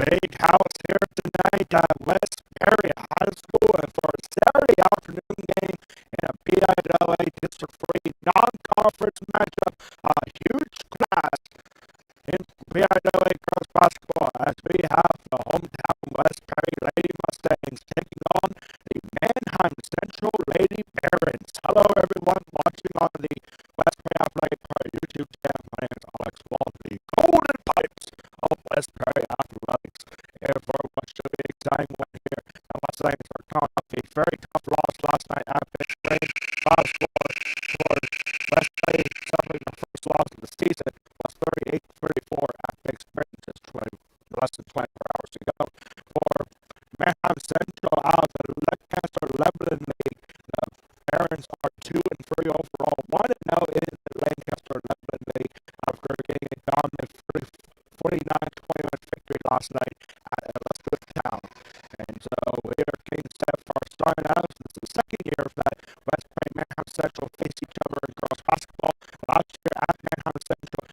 Big house here tonight at West Perry High School and for a Saturday afternoon game in a PIAA District 3 non-conference matchup. A huge class in PIAA girls basketball as we have the hometown West Perry Lady Mustangs taking on the Manheim Central Lady Barons. Hello everyone watching on the West Perry Athletic YouTube channel. My name is Alex Wall, the Golden Pipes of West Perry Athletics. Here for what should be an exciting one here. The Mustangs are coming up a very tough loss last night at Big Green. Last score for West Perry, suffering the first loss of the season, was 38-34 at Big Spring, just less than 24 hours ago. For Manheim Central out of the Lancaster Lebanon League, the Barons are 2-3 overall. 1-0 in the Lancaster Lebanon League after getting a dominant 49-21 victory last night at Elizabethtown. And so we are getting set for our starting out. This is the second year that West Point and Manheim Central face each other in girls basketball. Last year at Manheim Central,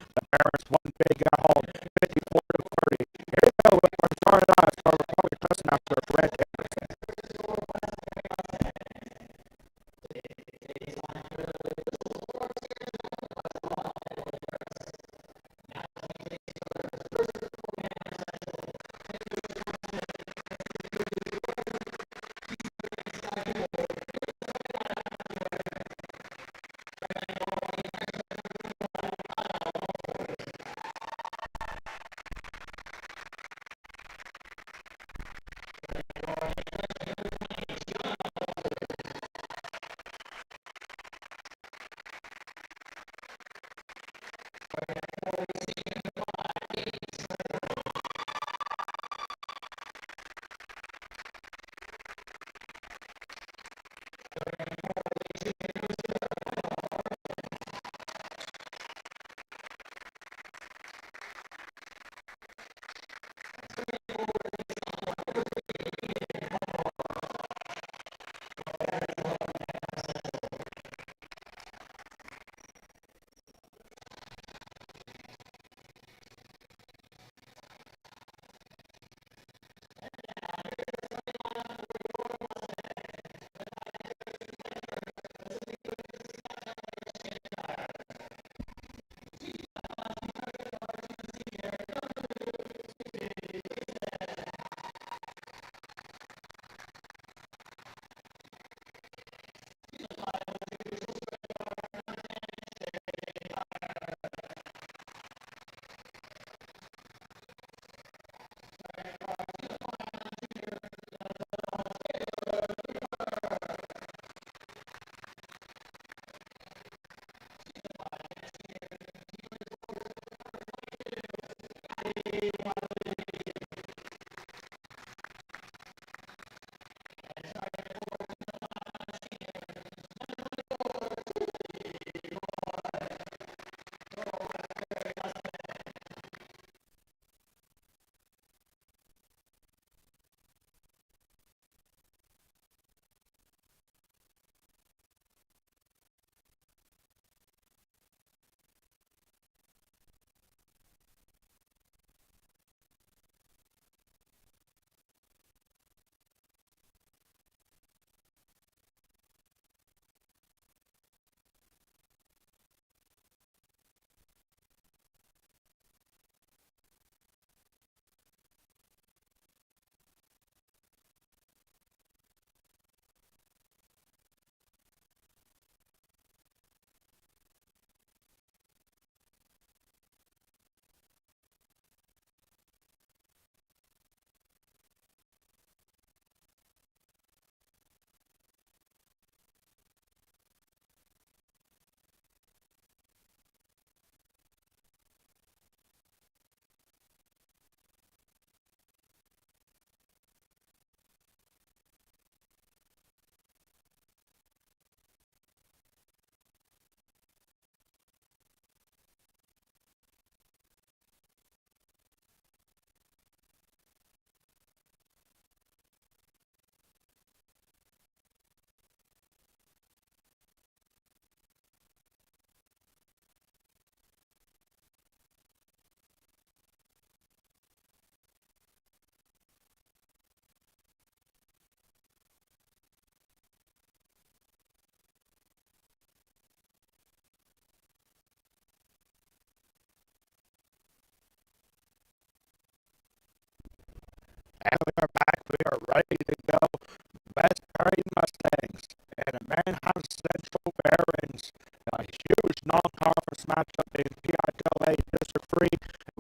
matchup in PIAA District 3.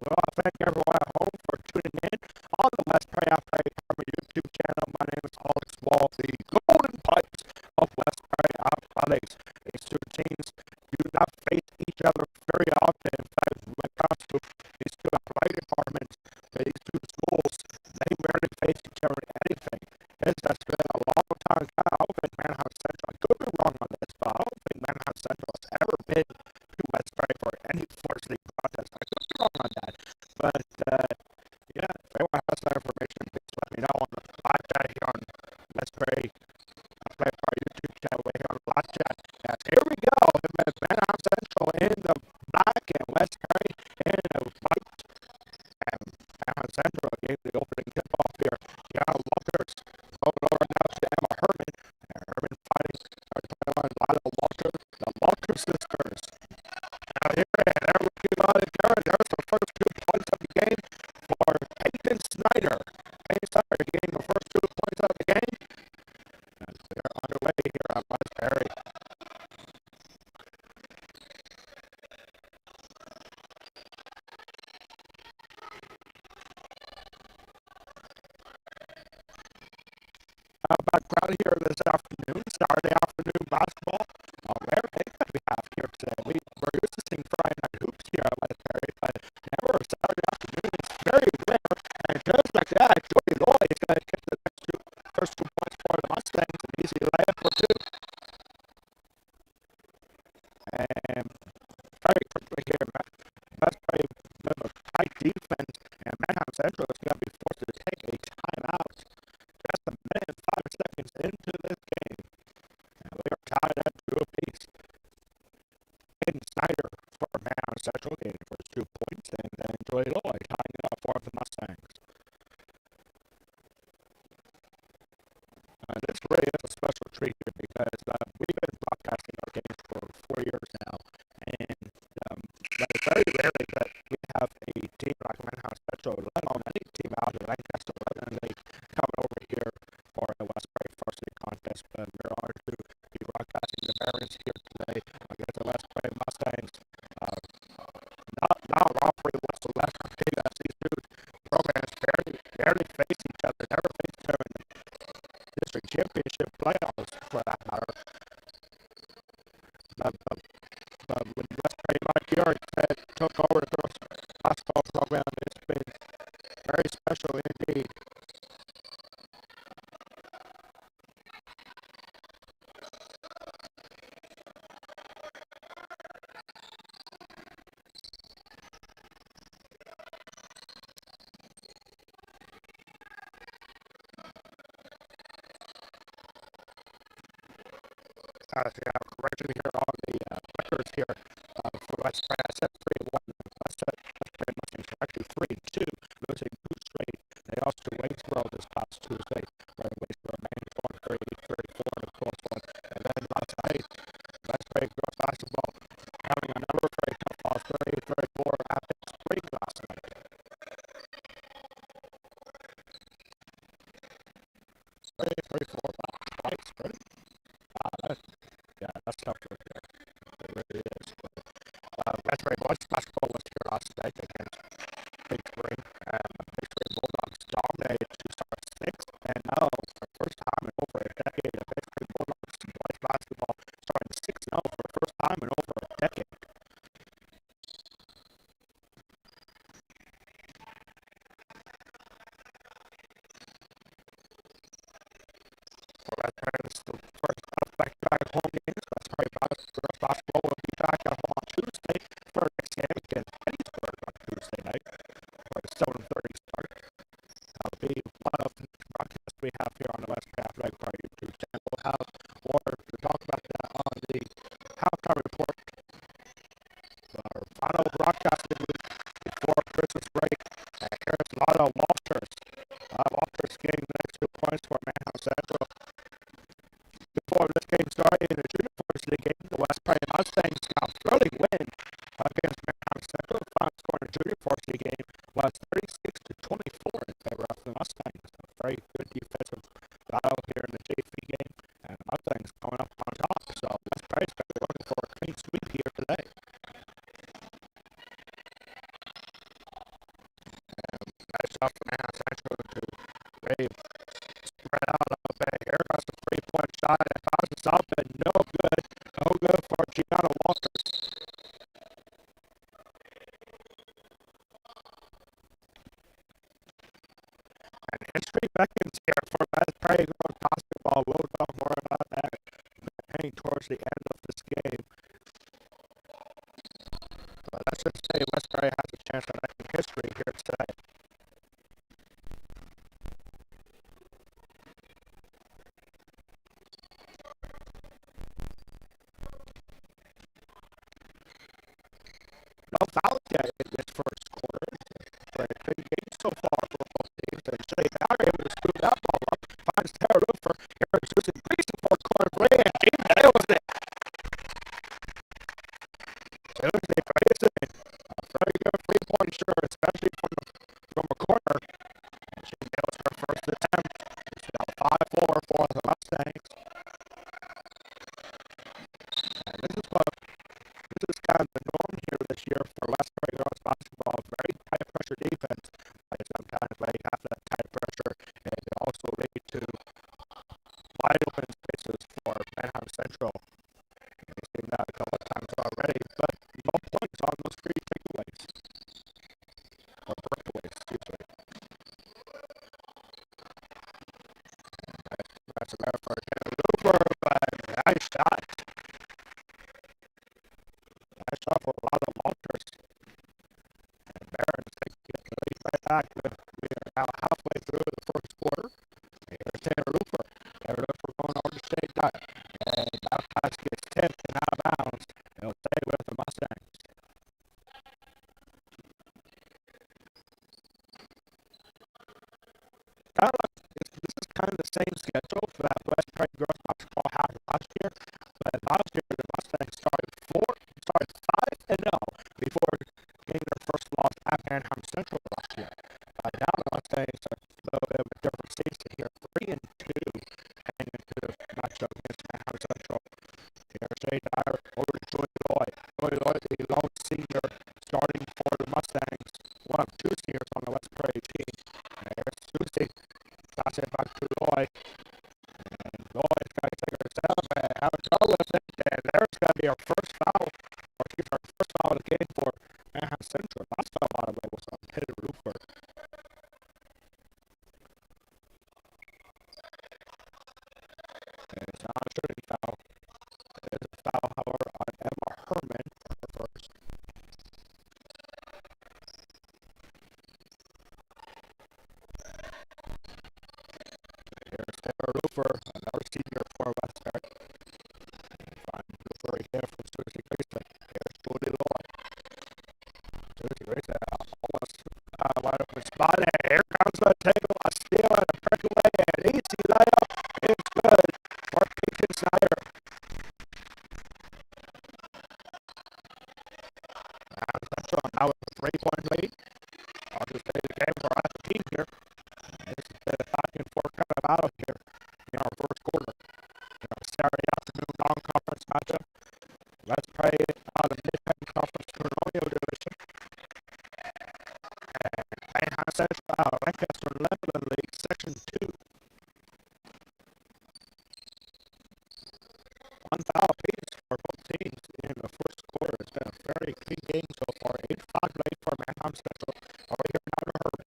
We want to thank everyone at home for tuning in on the West Prairie Athletic Department YouTube channel. My name is Alex Wall, the Golden Pipes of West Prairie Athletics. These two teams do not face each other very often. In fact, when it comes to these two athletic departments, these two schools, they rarely face each other in anything. This has been a long time. I don't think Manheim Central, I could be wrong on this, but I don't think Manheim Central has ever been to West Prairie for any varsity contest. I could be wrong on that. But, yeah, if anyone has that information, please let me know on the live chat here on West Prairie. Play our YouTube channel here on the live chat. Yes, here we go. Manheim Central in the black and West Prairie in the white. And Manheim Central gave the opening tip off here. Yana Walters going over now to Emma Herman. And Herman fighting Lila Walter, the Walter sisters. Now here, and there we go again. There's the first 2 points of the game for Peyton Snyder. Peyton Snyder getting the first 2 points of the game. And they're underway here at West Prairie. Background here this afternoon, Saturday afternoon basketball. Rare thing that we have here today. We're used to seeing Friday night hoops here at West Prairie, but never Saturday afternoon. It's very rare. And just like that, Jordy Lloyd is going to get the first 2 points for the Mustangs. An easy layup for 2. And very quickly here, West Prairie with a tight defense, and Manheim Central is going to be forced to take a timeout. Just a minute and 5 seconds into this game. And we are tied at 2 apiece. Aiden Snyder for Manheim Central getting the first 2 points, and then Joey Lloyd tying it up for the Mustangs. This really is a special treat here because we've been broadcasting our games for 4 years now, and it's very rarely that we have a team like Manheim Central, let alone any team out here, Lancaster, they coming over here for a West Prairie varsity contest. But we're honored to be broadcasting the Barons here today against the West Prairie Mustangs. Not Robbery whatsoever. As these two programs barely face each other, never face each other in the district championship playoffs for that matter. But when West Prairie Mike York took over the girls basketball program, it's been very special indeed. Correction here on the records here for West Prairie. I said 3-1. West Prairie Mustangs are actually 3-2, losing 2 straight. They lost to Waynesboro this past Tuesday, where Waynesboro managed 138-34 in the close one. And then last night, West Prairie girls basketball having another very tough loss, 38-34 at the spring last night. 38-34, wow, twice, right? Yeah, that's tough right there. It really is. But West Prairie boys basketball was here last night against Big Spring. Big Spring Bulldogs dominated 2-6. And now, for the first time in over a decade, the Big Spring Bulldogs boys basketball starting 6-0 for the first time in over a decade. West Prairie is the first back-to-back home games. West Prairie girls basketball will be back at home on Tuesday for the next game against Gettysburg on Tuesday night for a 7:30 start. That'll be one of the broadcasts we have here on the West Prairie Athletic Department YouTube channel. We'll have more to talk about that on the halftime report. Our final broadcasting week before Christmas break. And here's Lila Walters. Walters getting the next 2 points for Manheim Central. Before this game started in the junior varsity game, the West Prairie Mustangs got a thrilling win against Manheim Central, Street beckons here for West Prairie Girls basketball. We'll talk more about that heading towards the end of this game. But let's just say West Prairie has a chance at making history here today. No fouls yet in this first quarter. But a good game so far for both teams. And Shea Downer able to scoop that ball up. Finds Tara Roofer. Here's Susan Gleason for a corner three. And she nails it. Susan Gleason, a very good three-point shooter, especially from a corner. And she nails her first attempt. It's now 5-4 for the Mustangs. And this is kind of the norm here this year for West Prairie Girls basketball. Very high pressure defense. Sometimes they have that tight pressure, and it also lead to wide open spaces for Manheim Central. We've seen that a couple of times already, but no points on those free takeaways. Or breakaways, excuse me. That's a matter for Looper, but nice shot. Nice shot for a lot of Walters. And Barron's taking the lead right back. We are now halfway through the first quarter. Here's Tanner Looper. Tanner Looper going over to Shea Dyer. And that pass gets tipped and out of bounds. It'll stay with the Mustangs. This is kind of the same schedule that West Prairie Girls basketball had last year. But last year, the Mustangs started 5-0 before getting their first loss at Manheim Central last year. Now the Mustangs are a little bit of a different season here, 3-2 heading into the matchup against Manheim Central. Here's Shea Dyer over to Joy Lloyd. Joy Lloyd, the lone senior, starting for the Mustangs. One of two seniors on the West Prairie team. And here's Susie. Pass it back to Lloyd. And Lloyd's got to take herself and have a trouble with it. And there's going to be our first foul. Or excuse me, our first foul of the game for Manheim Central. Last foul, by the way, was on Taylor Roofer. And it's not a shooting foul. It is a foul, however, on Emma Herman for her first. Here's Taylor Roofer, another senior for West Prairie. Find Roofer here from Susie Grayson. Here's Julie Lloyd. Susie Grayson almost wide open spot. And here comes the table, a steal and a breakaway. And easy layup. It's good for Peyton Snyder. Now with a 3-point lead. I'll just say the game for either team here. It's a back and forth kind of battle here in our first quarter. Saturday afternoon non-conference matchup. West Prairie out of the Mid-Penn Conference Colonial Division. And Manheim Central Lancaster Lebanon League Section 2. One foul apiece for both teams in the first quarter. It's been a very clean game so far. 8-5 lead for Manheim Central. Over here now to Herman.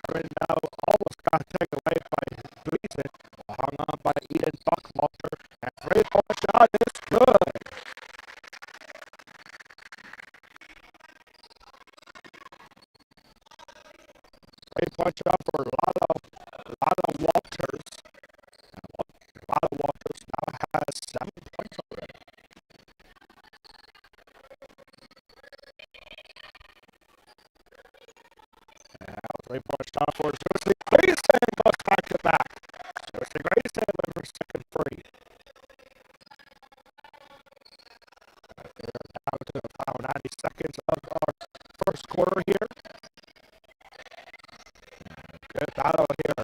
Herman now almost got taken away by Gleason. Hung on by Eden Buckwalter. And 3-point shot is good. Three-point shot for Lada Walters. Lada Walters now has 7 points already. And now 3-point shot for Susie Grayson goes back to back. Susie Grayson with her second free. We're down to the final 90 seconds of our first quarter here. Good battle here.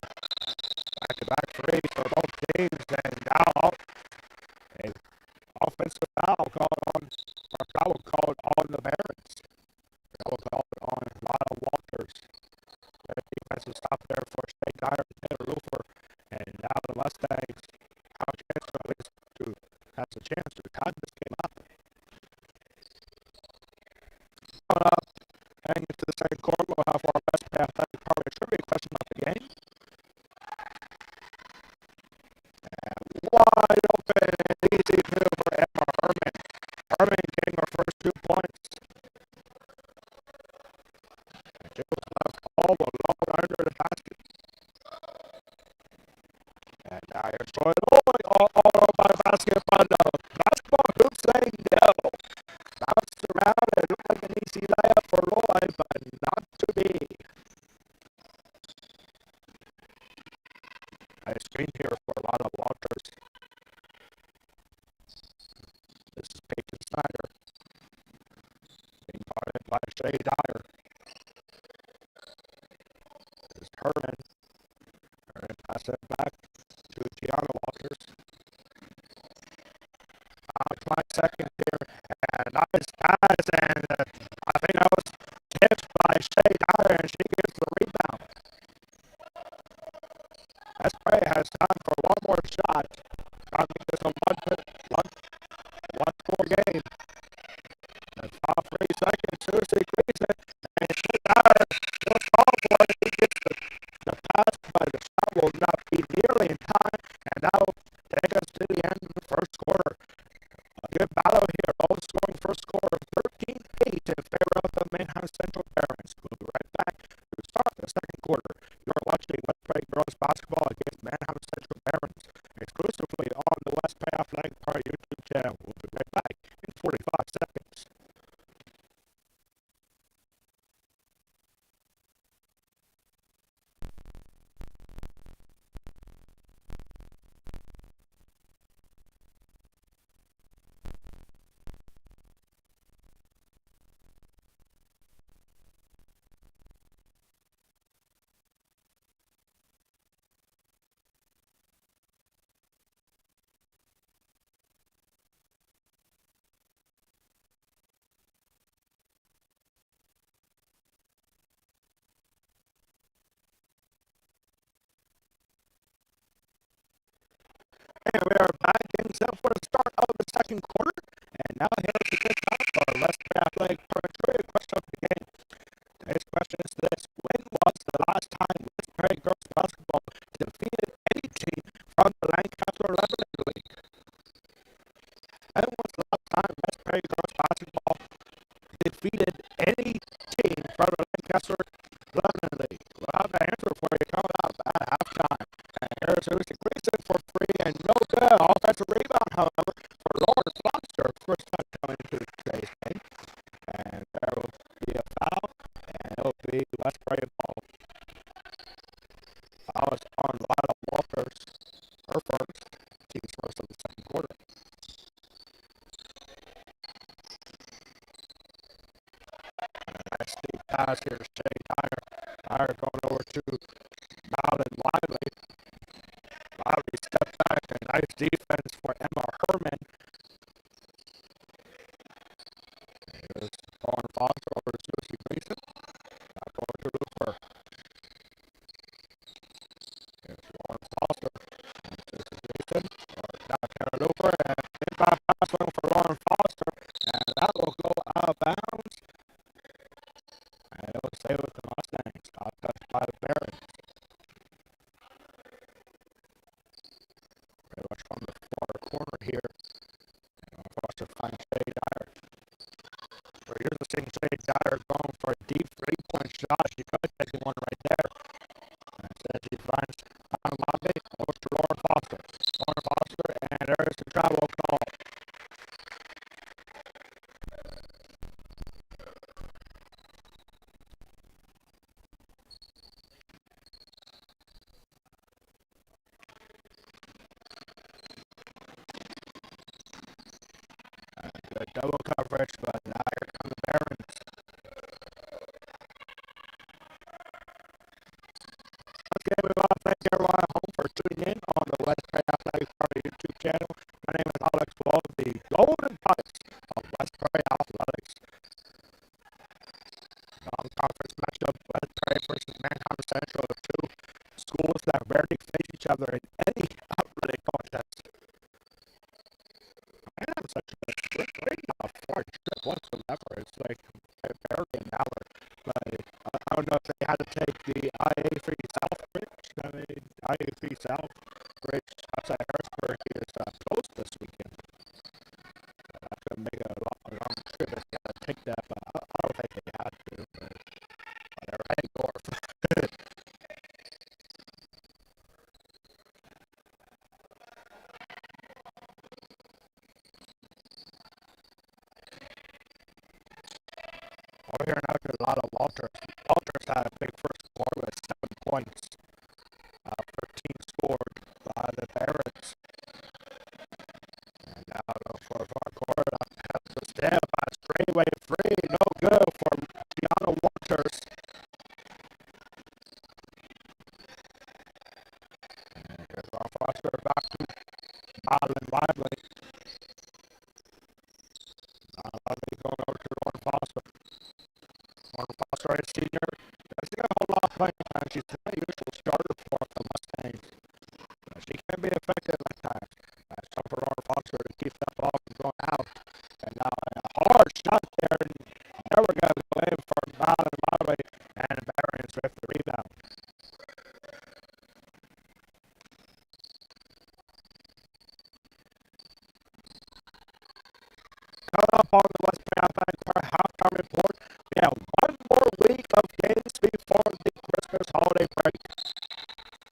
Back-to-back threes for both teams. And now an offensive foul called on the Barons. Foul called on Lyle Walters. The defensive stop there for Shea Dyer and Taylor Loofer. And now the Mustangs have a chance to tie this game up. Coming up, heading into the second quarter, we'll have our best path trivia question about the game. easy layup for Roy, but not to be. Nice screen here for a lot of Walters. This is Peyton Snyder. Being guarded by Shea Dyer. This is Herman. Herman pass it back to Gianna Walters. 20 seconds here. And nice pass. And I think that was tipped by Shea Dyer, and she gets the rebound. Espray has time for one more shot. I think this is a one-score game. That's 3 seconds. Susie Gleason, and Shea Dyer will fall for it. He gets the pass, but the shot will not be nearly in time, and that will take us to the end of the first quarter. A good battle here. Both scoring first quarter 13-8 in favor of the Manheim Central Barons. We'll be right back to start the second quarter. You're watching Westbury Girls Basketball against Manheim Central Barons exclusively on the Westbury Athletic Park YouTube channel. We'll be right back in 45 seconds. And we are back in set for the start of the second quarter. And now here's the good time for Westbury Athletic Park trivia question of the game. Today's question is this: when was the last time Westbury Girls Basketball defeated any team from the Lancaster Lebanon League? When was the last time Westbury Girls Basketball defeated any team from the Lancaster Lebanon League? We'll have the answer for you coming up at halftime. And here's Susie Gleason for three, and no good. Offensive rebound, however, for Lawrence Foster. First time coming into today's game. And there will be a foul, and it'll be Westbury ball. Foul is on Lila Walters, her first, team's first of the second quarter. Nice deep pass here to Shea Dyer. Dyer going over to Malin Lively. Lively step back, and nice defense for Emma Herman. Here's Lauren Foster over to Susie Gleason. Back over to Looper. Here's Lauren Foster. Susie Gleason. Back to Looper, and inbound pass one for Lauren Foster. And that will go out of bounds. And it will stay with the Mustangs. Not touched by the Barons. Very much from the far corner here. And Foster finds Shea Dyer. So here's the same Shea Dyer going for a deep three-point shot. She could have taken one right there. And instead she finds Don Lobby over to Lauren Foster. Lauren Foster, and there's the travel call. Good double coverage, but now here come the Barons. Once again, we want to thank everyone at home for tuning in on the Westbury Athletic Park YouTube channel. My name is Alex Wall, the Golden Pipes of Westbury Athletics. Non-conference matchup, Westbury versus Manheim Central, the two schools that rarely face each other in any athletic contest. Manheim Central is really not a far trip whatsoever. It's like barely an hour. But I don't know if they had to take the IA-3 South Bridge. I mean, IA-3 South Bridge outside Harrisburg is closed this weekend. I could make a long trip if they had to take that, but I don't think they had to. But whatever, I ain't north. Over here now, there's a lot of Walters. Walters had a big first quarter with 7 points. 13 scored by the Barons. And now the fourth quarter, that's the step by straightaway free. No good for Gianna Walters. And here's our Foster back to Madeline Lively. Lively going over to Lauren Foster. Lauren Foster, a senior. Doesn't get a whole lot of playing time. She's not a usual starter for the Mustangs. She can be effective at times. It's tough for Lauren Foster to keep that ball from going out. And now a hard shot there. And never going to go in for Madeline Lively. And Barons with the rebound. Coming up on the West Bay Athletic Park halftime report. We have one more week of games before the Christmas holiday break.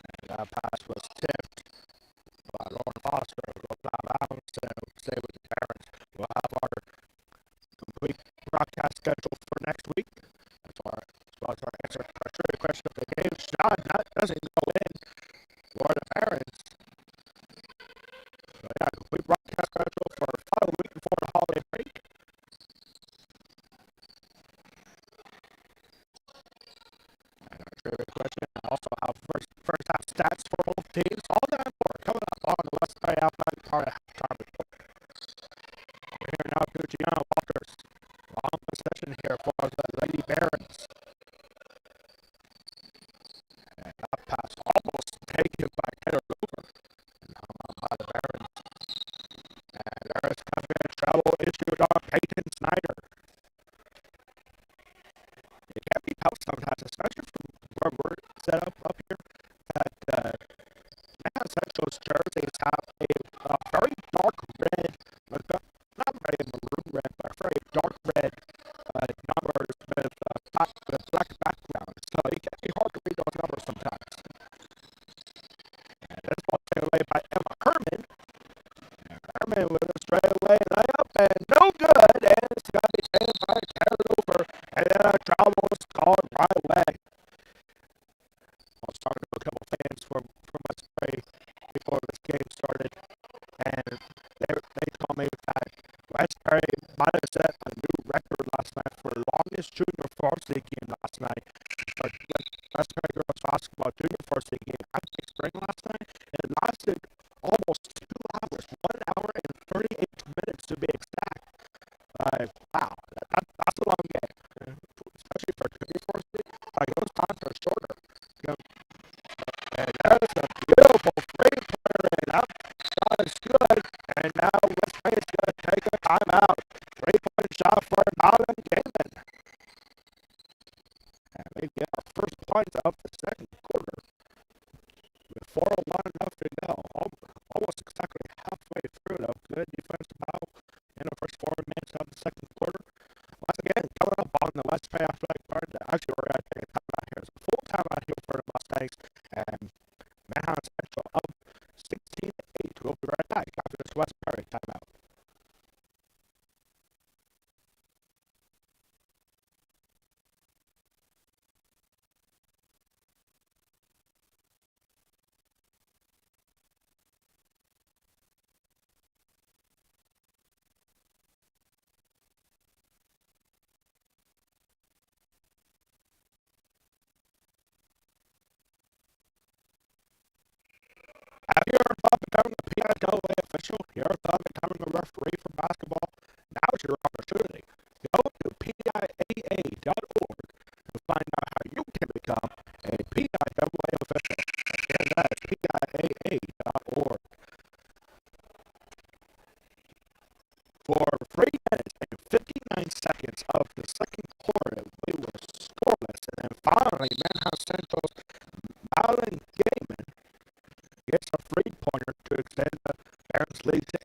And that pass was tipped by Lauren Foster. We'll have Adams and stay with the Barons. We'll have our complete broadcast schedule for next week. That's our answer to our trivia question of the game. Shot that doesn't go in for the Barons. So yeah, complete broadcast schedule for the final week before the holiday break. And our trivia question, and also have first half stats for both teams. All that and more coming up on the West Bay Athletic Park halftime report. We're here now to Gianna Walters. Long possession here for the Lady Barons. And that pass almost taken by Taylor Cooper. And now by the Barons. And there's coming in trouble issued on Peyton Snyder. It can't be helped sometimes, especially from where we're set up here, that Manheim Central's jerseys have a very dark red, not very maroon red, but very dark red numbers with black background. So it can be hard to read those numbers sometimes. And this ball taken away by Emma Herman. And Herman with a straightaway layup and no good. And it's got to be taken by Taylor Cooper. And then a travel was called right away. I was talking to a couple fans from West Bay before this game started, and they told me that West Bay might have set a new record last night for the longest junior varsity game last night. But West Bay girls basketball junior varsity game at Big Spring last night, it lasted almost 2 hours, 1 hour and 38 minutes to be exact. Wow, that's a long game, especially for junior varsity. Like those times are shorter. And there's a beautiful three-pointer, and that shot is good. And now West Bay is going to take a timeout. 3-point shot for Madeline Gaiman. And they get our first points of the second quarter with 4:01 left to go. Almost exactly halfway through, though. Good defensive battle in the first 4 minutes of the second quarter. Once again, coming up on the West Bay Athletic Park. Actually, we're going to take a timeout here. It's a full timeout here for the Mustangs. And Manheim Central up 16-8. We'll be right back after this West Bay timeout. Have you ever thought of becoming a PIAA official? You ever thought of becoming a referee for basketball? Now's your opportunity. Go to PIAA.org to find out how you can become a PIAA official. Again, that is PIAA.org. For 3 minutes and 59 seconds of the second quarter, we were scoreless. And then finally, Manheim Central's Madeline Gaiman gets a 3-pointer to extend the Barons' lead to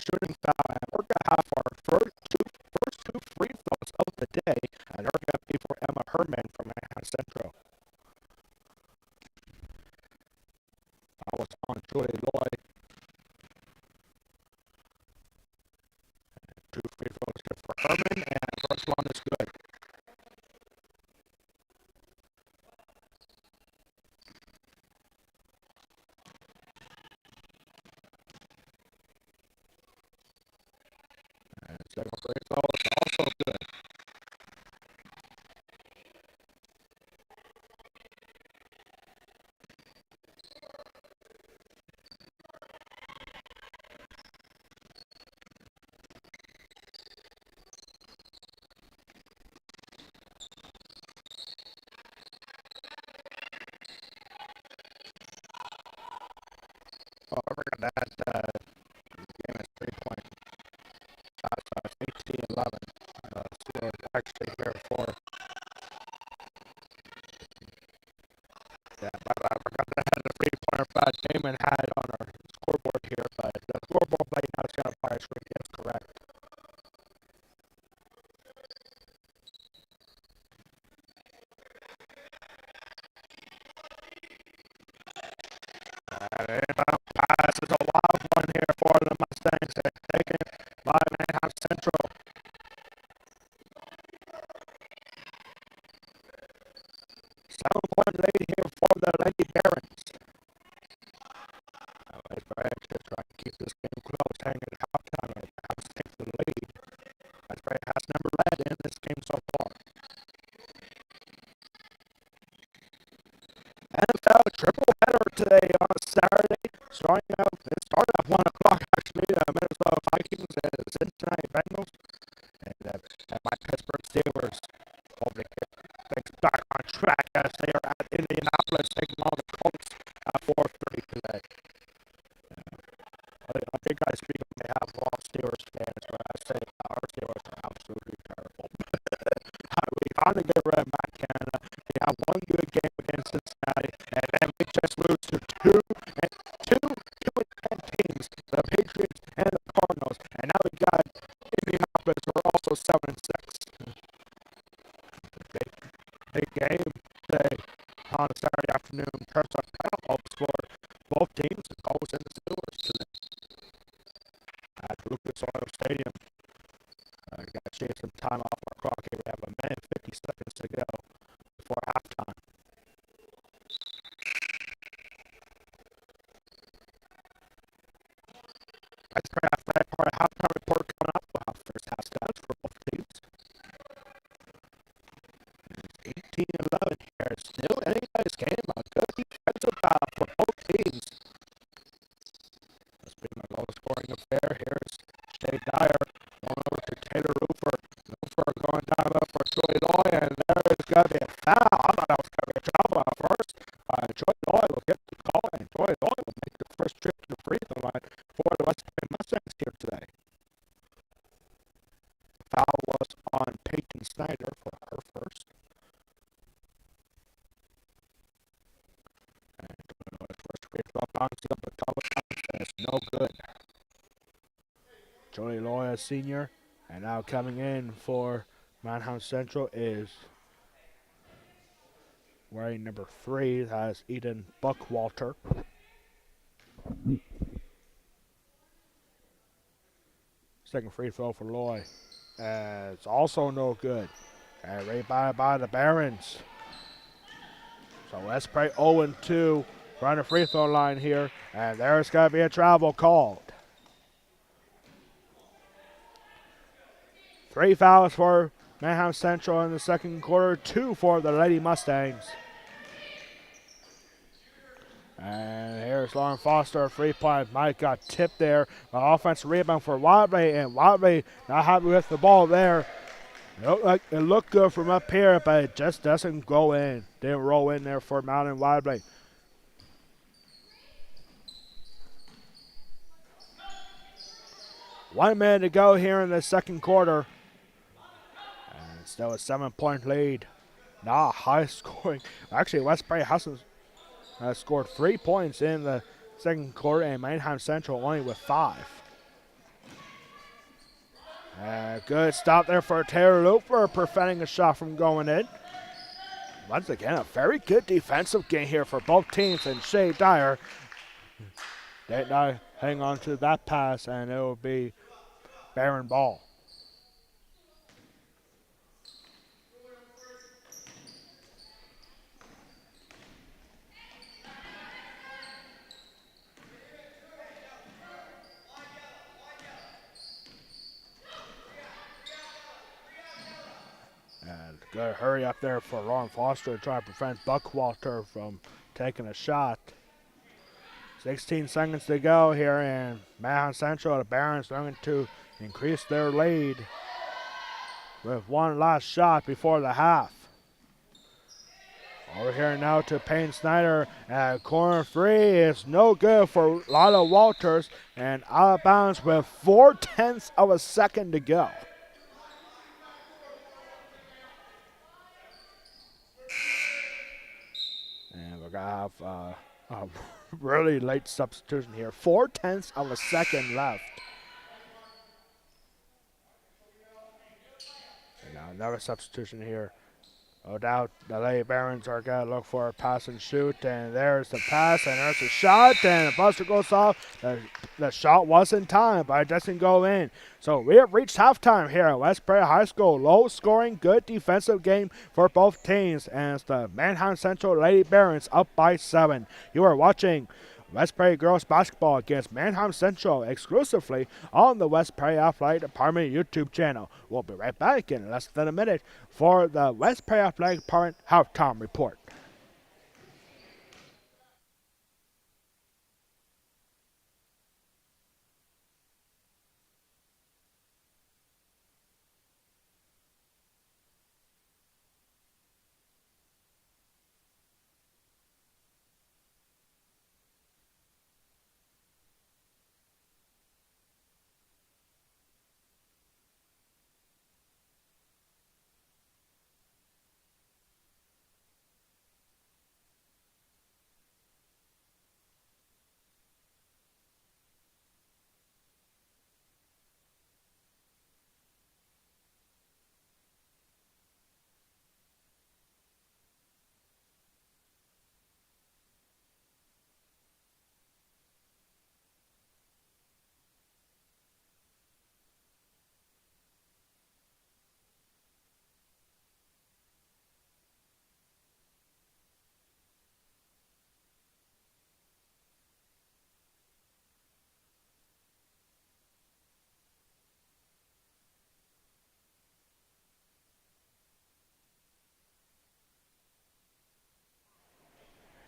shooting foul, and we're going to have our first two free throws of the day, and they're going to be for Emma Herman from Manheim Central. That was on Julie Lloyd. Two free throws here for Herman, and first one is good. And second free throw is also good. We're going to add game is 3 point. So it's 18-11. Score actually here for. Yeah, but we're going to add a 3-pointer that Damon had on our scoreboard here, but the scoreboard right now is going to fire screen incorrect. And inbound pass is a wild one here for the Mustangs. They're taken by Manheim Central. 7-point lead here for the Lady Barons. It's Brad just trying to keep this game close, hanging at halftime and have take the lead. As Brad has never led in this game so far. NFL triple header today on a Saturday. It started at 1 o'clock actually. Minnesota Vikings and the Cincinnati Bengals. And my Pittsburgh Steelers hoping to get things back on track as they are at Indianapolis taking on the Colts at 4:30 today. I think I speak on behalf of all Steelers fans when I say our Steelers are absolutely terrible. We finally get rid of Matt Canada. They have one good game against Cincinnati, and then we just lose to two and 10 teams, the Patriots and the Cardinals, and now we got Indianapolis, who are also 7-6. Big game today on a Saturday afternoon. Turns on playoff hopes for both teams, the Colts and the Steelers today at Lucas Oil Stadium. We got to shave some time off our clock here. We have a minute 50 seconds to go before halftime. That's pretty athletic part of halftime report coming up. We'll have first half stats for both teams. 18-11 here. Still anybody's game. A good defensive foul for both teams. It's been a low scoring affair. Here's Shay Dyer going over to Taylor Roofer. Roofer going down low for Troy Loy, and there is going to be a foul. I thought that was going to be a travel at first. Troy Loy will get the call, and Troy Loy will make the first trip to the free throw line for the West Point Mustangs here today. The foul was on Peyton Snyder for her first. And first free throw bounces up a couple times, and it's no good. Joey Loy, senior, and now coming in for Manheim Central is wearing number 3. That's Eden Buckwalter. Second free throw for Loy. It's also no good. And right by the Barons. So Westbury 0-2. We're on the free throw line here. And there's going to be a travel called. 3 fouls for Manheim Central in the second quarter. 2 for the Lady Mustangs. And here's Lauren Foster, 3-point. Mike got tipped there. An offensive rebound for Wadley, and Wadley not happy with the ball there. It looked good from up here, but it just doesn't go in. Didn't roll in there for Mountain Wadley. One minute to go here in the second quarter. And still a 7-point lead. Not high scoring. Actually, Westbury hasn't scored 3 points in the second quarter, and Manheim Central only with 5. Good stop there for Taylor Looper, preventing a shot from going in. Once again, a very good defensive game here for both teams, and Shea Dyer did not hang on to that pass, and it will be Barron ball. And good hurry up there for Ron Foster to try to prevent Buckwalter from taking a shot. 16 seconds to go here, and Manheim Central, the Barons, looking to increase their lead with one last shot before the half. Over here now to Payne Snyder, and corner three is no good for Lila Walters, and out of bounds with 4/10 of a second to go. And we're going to have a really late substitution here. 4/10 of a second left. And now another substitution here. No doubt the Lady Barons are going to look for a pass and shoot. And there's the pass, and there's the shot, and the buzzer goes off. The shot was in time, but it doesn't go in. So we have reached halftime here at West Prairie High School. Low scoring, good defensive game for both teams. And it's the Manheim Central Lady Barons up by 7. You are watching West Prairie Girls Basketball against Manheim Central exclusively on the West Prairie Athletic Department YouTube channel. We'll be right back in less than a minute for the West Prairie Athletic Department halftime report.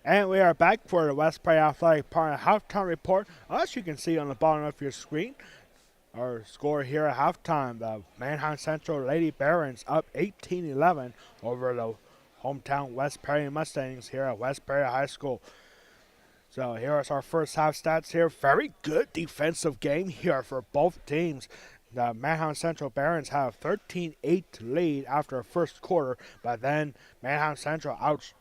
And we are back for the West Prairie Athletic Department halftime report. As you can see on the bottom of your screen, our score here at halftime, the Manheim Central Lady Barons up 18-11 over the hometown West Prairie Mustangs here at West Prairie High School. So here is our first half stats here. Very good defensive game here for both teams. The Manheim Central Barons have 13-8 lead after the first quarter, but then Manheim Central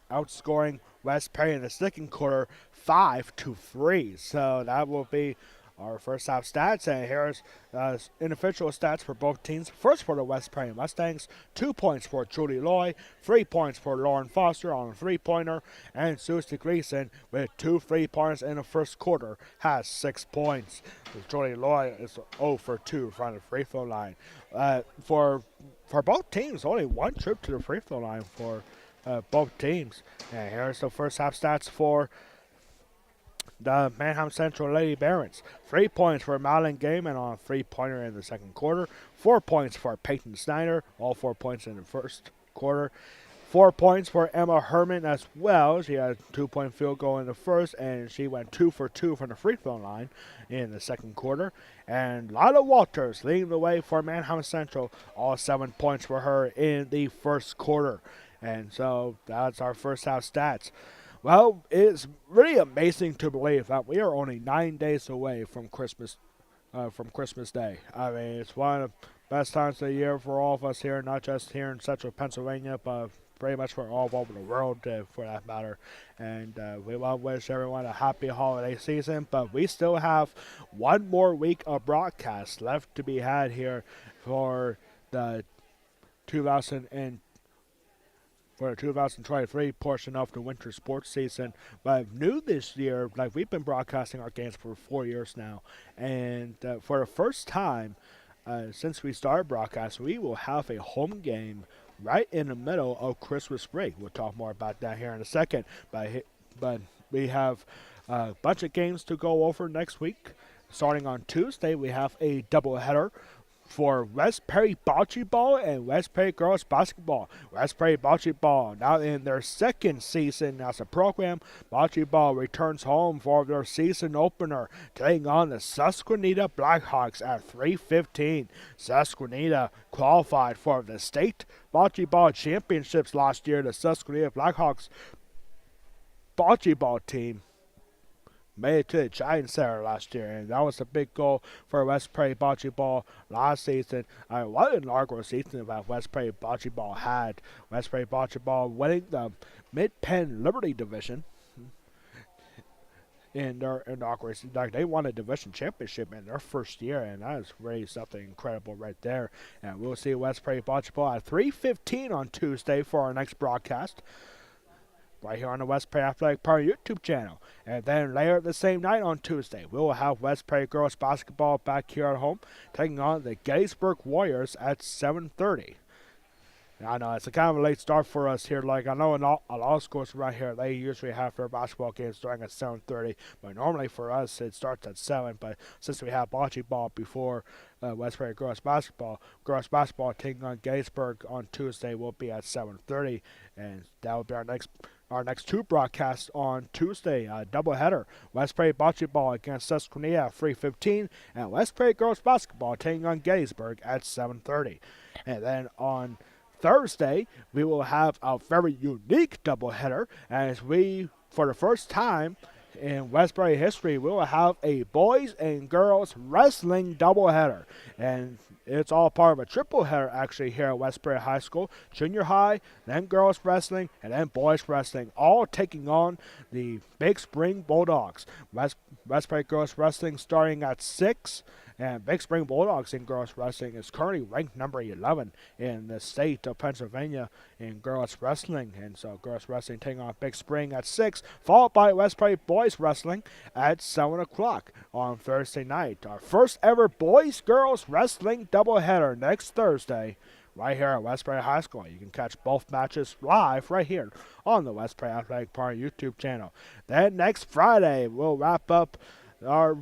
outscoring West Prairie in the second quarter 5-3. So that will be our first half stats, and here's individual stats for both teams. First for the West Prairie Mustangs, 2 points for Julie Loy, 3 points for Lauren Foster on a three-pointer, and Susie Gleason with 2 3-pointers in the first quarter has 6 points. Julie Loy is 0 for 2 from the free throw line. For both teams, only one trip to the free throw line for both teams. And here's the first half stats for the Manheim Central Lady Barons. 3 points for Madeline Gaiman on a three-pointer in the second quarter. 4 points for Peyton Snyder, all 4 points in the first quarter. 4 points for Emma Herman as well. She had a 2-point field goal in the first, and she went 2 for 2 from the free throw line in the second quarter. And Lila Walters leading the way for Manheim Central, all 7 points for her in the first quarter. And so that's our first half stats. Well, it's really amazing to believe that we are only 9 days away from Christmas Day. I mean, it's one of the best times of the year for all of us here, not just here in central Pennsylvania, but pretty much for all over the world, for that matter. And we want to wish everyone a happy holiday season. But we still have one more week of broadcast left to be had here for the 2000 and for the 2023 portion of the winter sports season. But new this year, like we've been broadcasting our games for 4 years now, and for the first time since we started broadcasting, we will have a home game right in the middle of Christmas break. We'll talk more about that here in a second. But we have a bunch of games to go over next week. Starting on Tuesday, we have a doubleheader for West Perry Bocce Ball and West Perry Girls Basketball. West Perry Bocce Ball, now in their second season as a program, Bocce Ball returns home for their season opener, taking on the Susquehanna Blackhawks at 3:15. Susquehanna qualified for the state Bocce Ball championships last year. The Susquehanna Blackhawks Bocce Ball team made it to the Giants Center last year, and that was a big goal for West Prairie Bocce Ball last season. What an inaugural season that West Prairie Bocce Ball had. West Prairie Bocce Ball winning the Mid-Penn Liberty Division in their inaugural season. Like, they won a division championship in their first year, and that is really something incredible right there. And we'll see West Prairie Bocce Ball at 3:15 on Tuesday for our next broadcast, right here on the West Prairie Athletic Park YouTube channel. And then later the same night on Tuesday, we will have West Prairie Girls Basketball back here at home, taking on the Gettysburg Warriors at 7:30. I know it's a kind of a late start for us here. Like, I know in a lot of schools right here, they usually have their basketball games starting at 7:30. But normally for us, it starts at 7. But since we have bocce ball before West Prairie Girls Basketball taking on Gettysburg on Tuesday will be at 7:30. And that will be our next two broadcasts on Tuesday, doubleheader. West Prairie Bocce Ball against Susquehanna at 3:15, and West Prairie Girls Basketball taking on Gettysburg at 7:30. And then on Thursday, we will have a very unique doubleheader as we, for the first time in West Prairie history, we will have a boys and girls wrestling doubleheader. And it's all part of a triple header actually here at West Prairie High School. Junior high, then girls wrestling, and then boys wrestling, all taking on the Big Spring Bulldogs. West Prairie Girls Wrestling starting at 6. And Big Spring Bulldogs in girls wrestling is currently ranked number 11 in the state of Pennsylvania in girls wrestling. And so girls wrestling taking on Big Spring at 6, followed by West Prairie Boys Wrestling at 7 o'clock on Thursday night. Our first ever boys-girls wrestling doubleheader next Thursday right here at West Prairie High School. You can catch both matches live right here on the West Prairie Athletic Park YouTube channel. Then next Friday, we'll wrap up our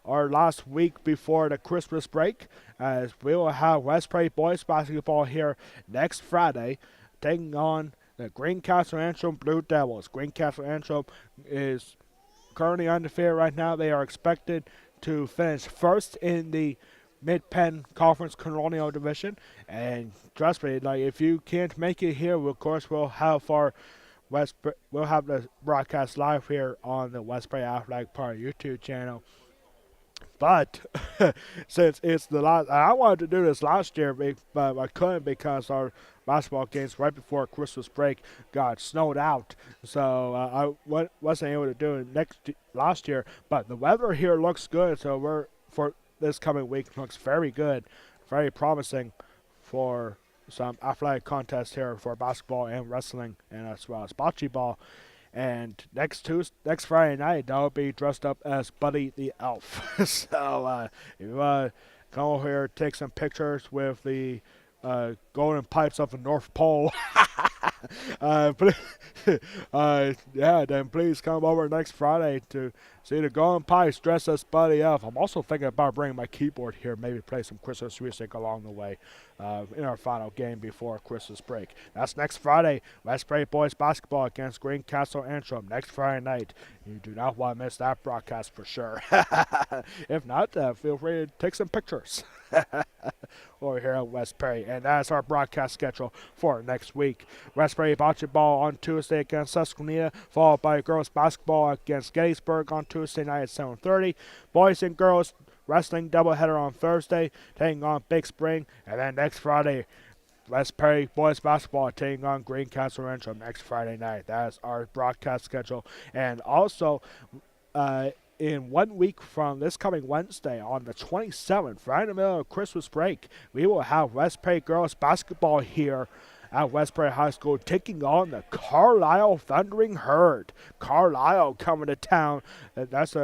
last week before the Christmas break, as we will have West Prairie Boys Basketball here next Friday, taking on the Greencastle Antrim Blue Devils. Greencastle Antrim is currently undefeated right now. They are expected to finish first in the Mid-Penn Conference Colonial Division, and trust me, like, if you can't make it here, of course we'll have we'll have the broadcast live here on the West Prairie Athletic Park YouTube channel. But since it's the last, I wanted to do this last year, but I couldn't because our basketball games right before Christmas break got snowed out. So I wasn't able to do it last year. But the weather here looks good, so for this coming week looks very good, very promising for some athletic contests here for basketball and wrestling, and as well as bocce ball. And next Friday night, I'll be dressed up as Buddy the Elf. So if you want to come over here, take some pictures with the golden pipes of the North Pole, then please come over next Friday to see the golden pipes dressed as Buddy Elf. I'm also thinking about bringing my keyboard here, maybe play some Christmas music along the way in our final game before Christmas break. That's next Friday. West Prairie Boys Basketball against Greencastle Antrim next Friday night. You do not want to miss that broadcast for sure. If not, feel free to take some pictures over here at West Prairie. And that's our broadcast schedule for next week. West Prairie Bocce Ball on Tuesday against Susquehanna, followed by girls basketball against Gettysburg on Tuesday night at 7:30. Boys and girls wrestling doubleheader on Thursday, taking on Big Spring. And then next Friday, West Perry boys basketball taking on Greencastle Rancho next Friday night. That is our broadcast schedule. And also, uh, in 1 week from this coming Wednesday, on the 27th, right in the middle of Christmas break, we will have West Perry girls basketball here at West Perry High School taking on the Carlisle Thundering Herd. Carlisle coming to town. It's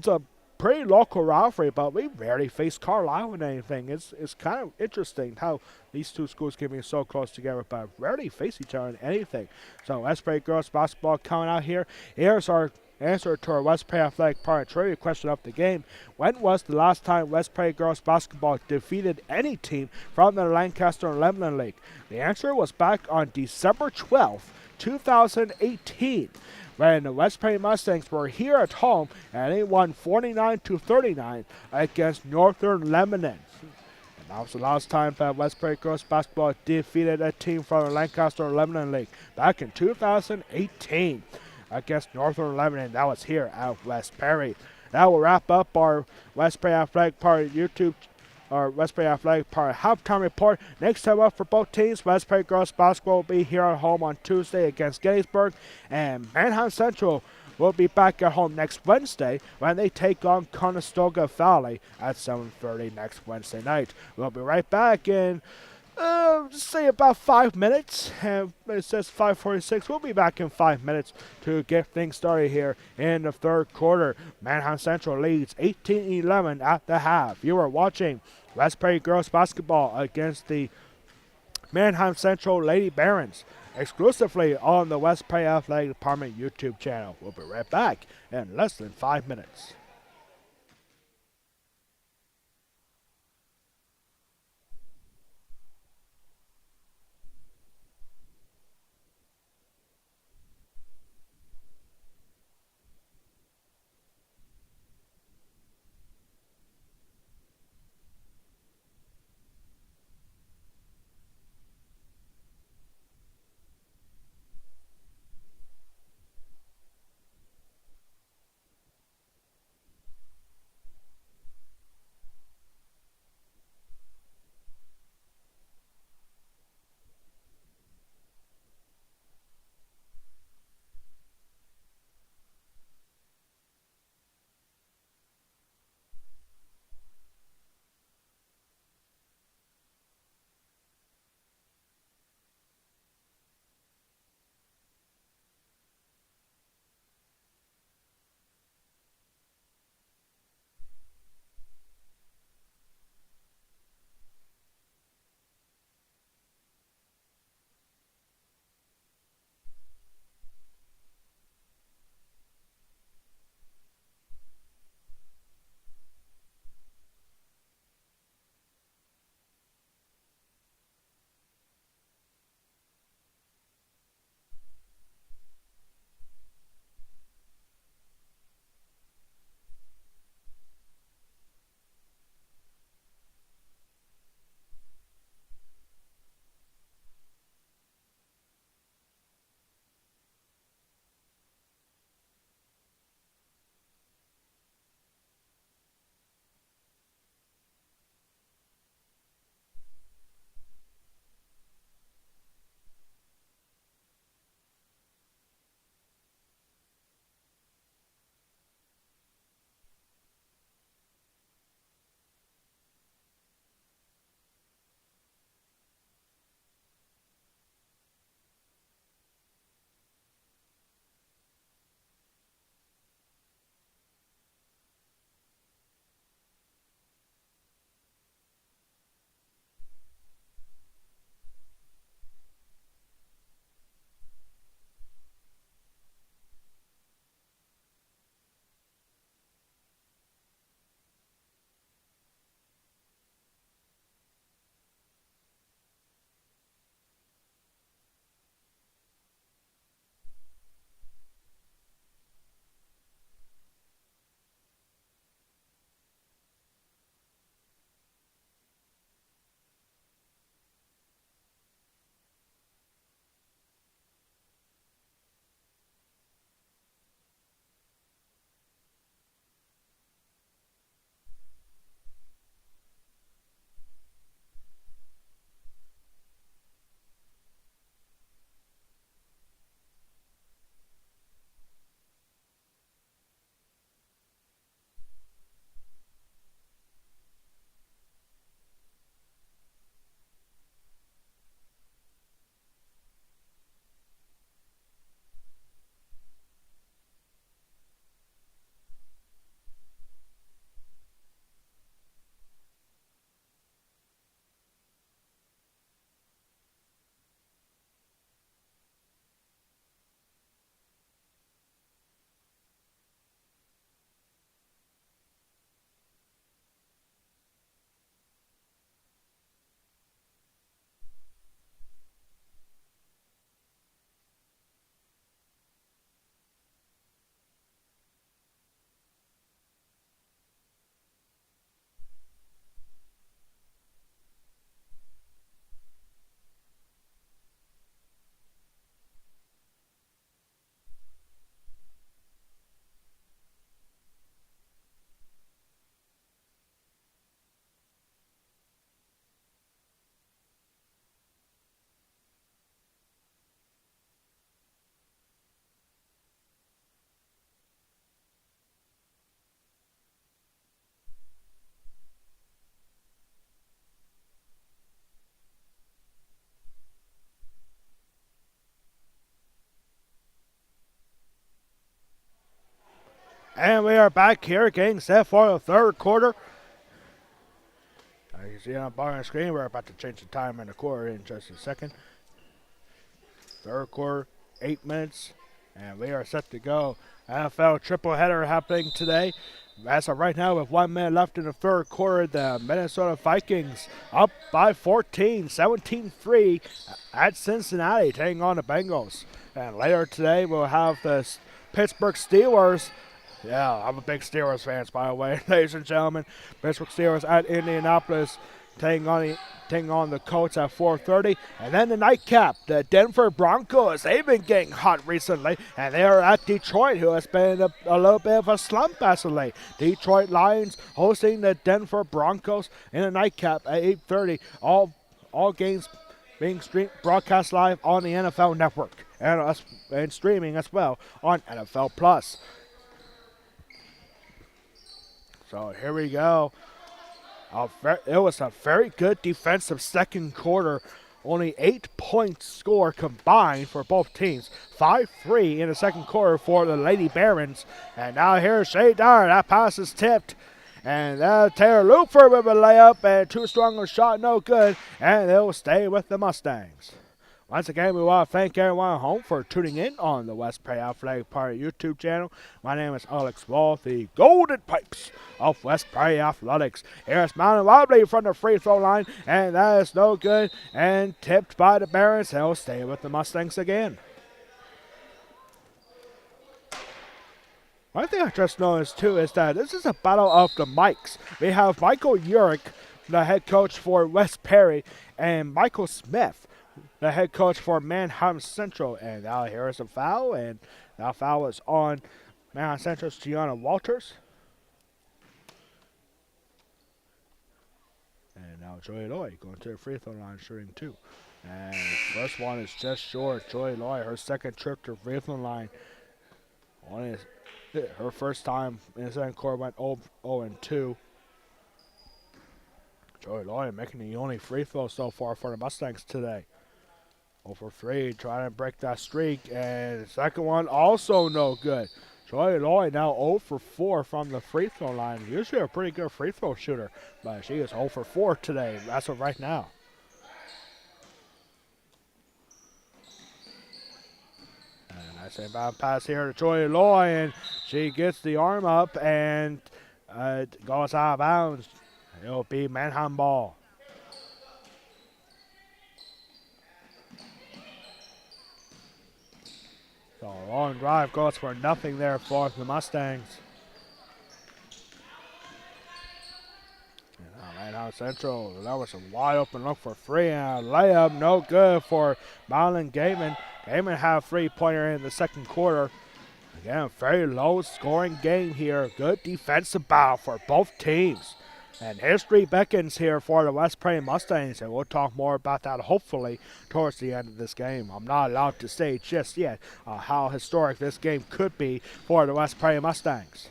a pretty local rivalry, but we rarely face Carlisle in anything. It's kind of interesting how these two schools can be so close together, but rarely face each other in anything. So West Perry girls basketball coming out here. Here's our answer to our West Perry Athletic Park trivia question of the game. When was the last time West Perry girls basketball defeated any team from the Lancaster and Lebanon League? The answer was back on December 12th, 2018, when the West Perry Mustangs were here at home and they won 49-39 against Northern Lebanon. And that was the last time that West Perry girls basketball defeated a team from the Lancaster and Lebanon League, back in 2018 against Northern Lebanon. That was here at West Perry. That will wrap up our West Perry Athletic Park YouTube, our West Perry Athletic Park halftime report. Next time up for both teams, West Perry girls basketball will be here at home on Tuesday against Gettysburg, and Manheim Central will be back at home next Wednesday when they take on Conestoga Valley at 7:30 next Wednesday night. We'll be right back in say about 5 minutes. It says 5:46. We'll be back in 5 minutes to get things started here in the third quarter. Manheim Central leads 18-11 at the half. You are watching West Perry girls basketball against the Manheim Central Lady Barons exclusively on the West Perry Athletic Department YouTube channel. We'll be right back in less than 5 minutes. And we are back here getting set for the third quarter. You see on the bottom screen, we're about to change the time in the quarter in just a second. Third quarter, 8 minutes, and we are set to go. NFL triple header happening today. As of right now, with 1 minute left in the third quarter, the Minnesota Vikings up by 14, 17-3 at Cincinnati, taking on the Bengals. And later today, we'll have the Pittsburgh Steelers. Yeah, I'm a big Steelers fan, by the way, ladies and gentlemen. Pittsburgh Steelers at Indianapolis, taking on the Colts at 4:30. And then the nightcap, the Denver Broncos. They've been getting hot recently, and they are at Detroit, who has been a little bit of a slump as of late. Detroit Lions hosting the Denver Broncos in a nightcap at 8:30. All games being broadcast live on the NFL Network and streaming as well on NFL Plus. So here we go. It was a very good defensive second quarter. Only 8 points scored combined for both teams. 5-3 in the second quarter for the Lady Barons. And now here's Shea Dyer. That pass is tipped. And Taylor Lupfer with a layup and too strong a shot, no good. And they'll stay with the Mustangs. Once again, we want to thank everyone at home for tuning in on the West Prairie Athletic Party YouTube channel. My name is Alex Wall, the Golden Pipes of West Prairie Athletics. Here's Mountain Wobbly from the free throw line, and that is no good. And tipped by the Barons, they'll stay with the Mustangs again. One thing I just noticed too is that this is a battle of the mics. We have Michael Urick, the head coach for West Prairie, and Michael Smith, the head coach for Manheim Central. And now here is a foul, and that foul is on Manheim Central's Gianna Walters. And now Joey Loy going to the free throw line shooting two. And the first one is just short. Joey Loy, her second trip to the free throw line. Her first time in the second quarter went 0-2. Joey Loy making the only free throw so far for the Mustangs today. 0-3, trying to break that streak, and the second one also no good. Joy Lloyd now 0-4 from the free throw line. Usually a pretty good free throw shooter, but she is 0-4 today, as of right now. And nice inbound pass here to Joy Lloyd, and she gets the arm up and goes out of bounds. It'll be Manheim ball. So a long drive goes for nothing there for the Mustangs. And Manheim Central, that was a wide open look for free, and a layup no good for Marlon Gaiman. Gaiman had a three-pointer in the second quarter. Again, very low scoring game here. Good defensive battle for both teams. And history beckons here for the West Prairie Mustangs, and we'll talk more about that hopefully towards the end of this game. I'm not allowed to say just yet how historic this game could be for the West Prairie Mustangs.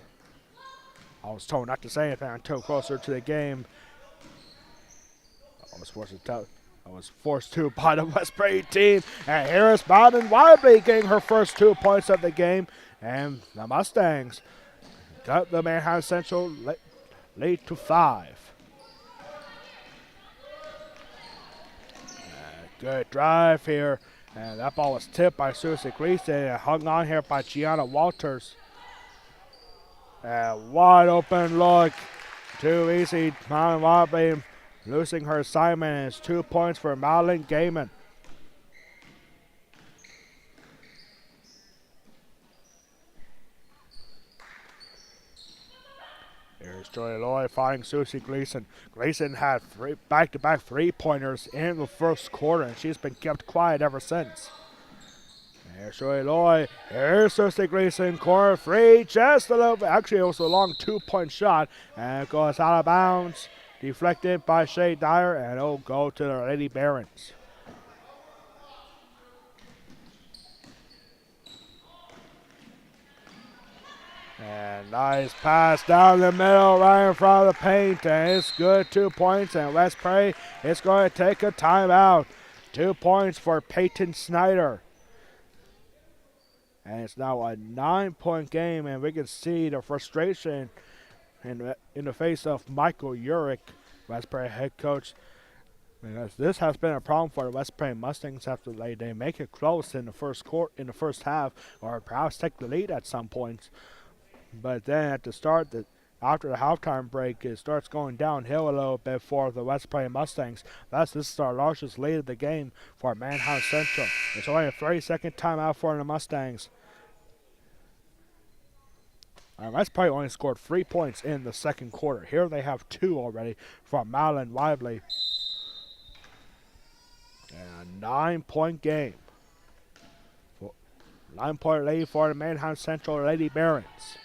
I was told not to say anything until closer to the game. I was forced to by the West Prairie team. And here is Bowden Wiley getting her first 2 points of the game. And the Mustangs got the Manheim Central lead to 5. Good drive here. And that ball was tipped by Susie Gleason and hung on here by Gianna Walters. And wide open look. Too easy. Marlon Wobbly losing her assignment, and it's 2 points for Marlon Gaiman. Here's Joy Lloyd finding Susie Gleason. Gleason had back-to-back three-pointers in the first quarter, and she's been kept quiet ever since. Here's Joy Lloyd. Here's Susie Gleason. Corner three, just a little bit. Actually, it was a long 2-point shot, and it goes out of bounds. Deflected by Shea Dyer, and it'll go to the Lady Barons. And nice pass down the middle, right in front of the paint, and it's good. 2 points, and West Prairie is going to take a timeout. 2 points for Peyton Snyder. And it's now a 9-point game, and we can see the frustration in the face of Michael Urich, West Prairie head coach. Because this has been a problem for the West Prairie Mustangs after they make it close in the first half, or perhaps take the lead at some points. But then at the start, after the halftime break, it starts going downhill a little bit for the West Prairie Mustangs. Thus, this is our largest lead of the game for Manheim Central. It's only a 30-second timeout for the Mustangs. West Prairie only scored 3 points in the second quarter. Here they have 2 already from Madeline Lively. And a 9-point game. 9-point lead for the Manheim Central Lady Barons.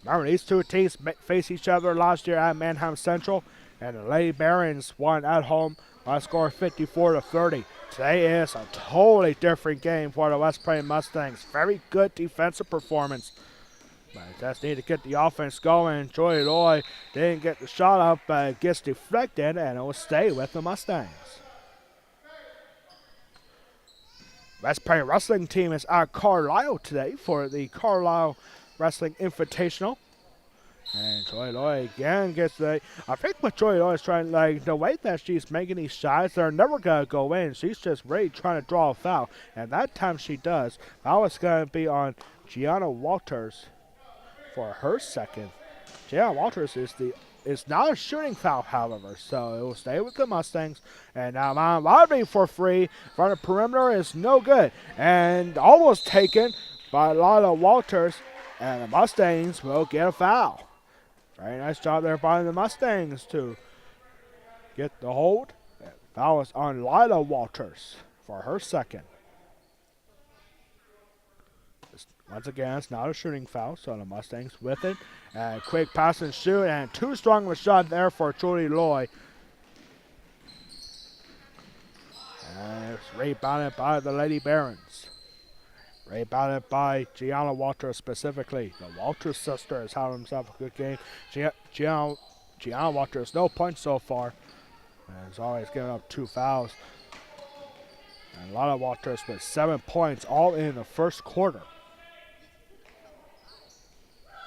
Remember, these two teams faced each other last year at Manheim Central, and the Lady Barons won at home by a score of 54-30. Today is a totally different game for the West Prairie Mustangs. Very good defensive performance. But just need to get the offense going. Joy Loy didn't get the shot up, but it gets deflected, and it will stay with the Mustangs. West Prairie Wrestling team is at Carlisle today for the Carlisle Wrestling Invitational. And Joy Loy again gets the... I think what Joy Loy is trying, like, the way that she's making these shots, they're never going to go in. She's just really trying to draw a foul. And that time she does. Foul is going to be on Gianna Walters for her second. Gianna Walters is not a shooting foul, however, so it will stay with the Mustangs. And now Mount Lively for free. Front of perimeter is no good. And almost taken by Lila Walters. And the Mustangs will get a foul. Very nice job there by the Mustangs to get the hold. Foul is on Lila Walters for her second. Once again, it's not a shooting foul, so the Mustangs with it. And quick pass and shoot, and too strong of a shot there for Julie Loy. And it's rebounded by the Lady Barons. Rebounded by Gianna Walters specifically. The Walters sister has had himself a good game. Gianna Walters, no points so far. And has always given up 2 fouls. And Lila Walters with 7 points, all in the first quarter.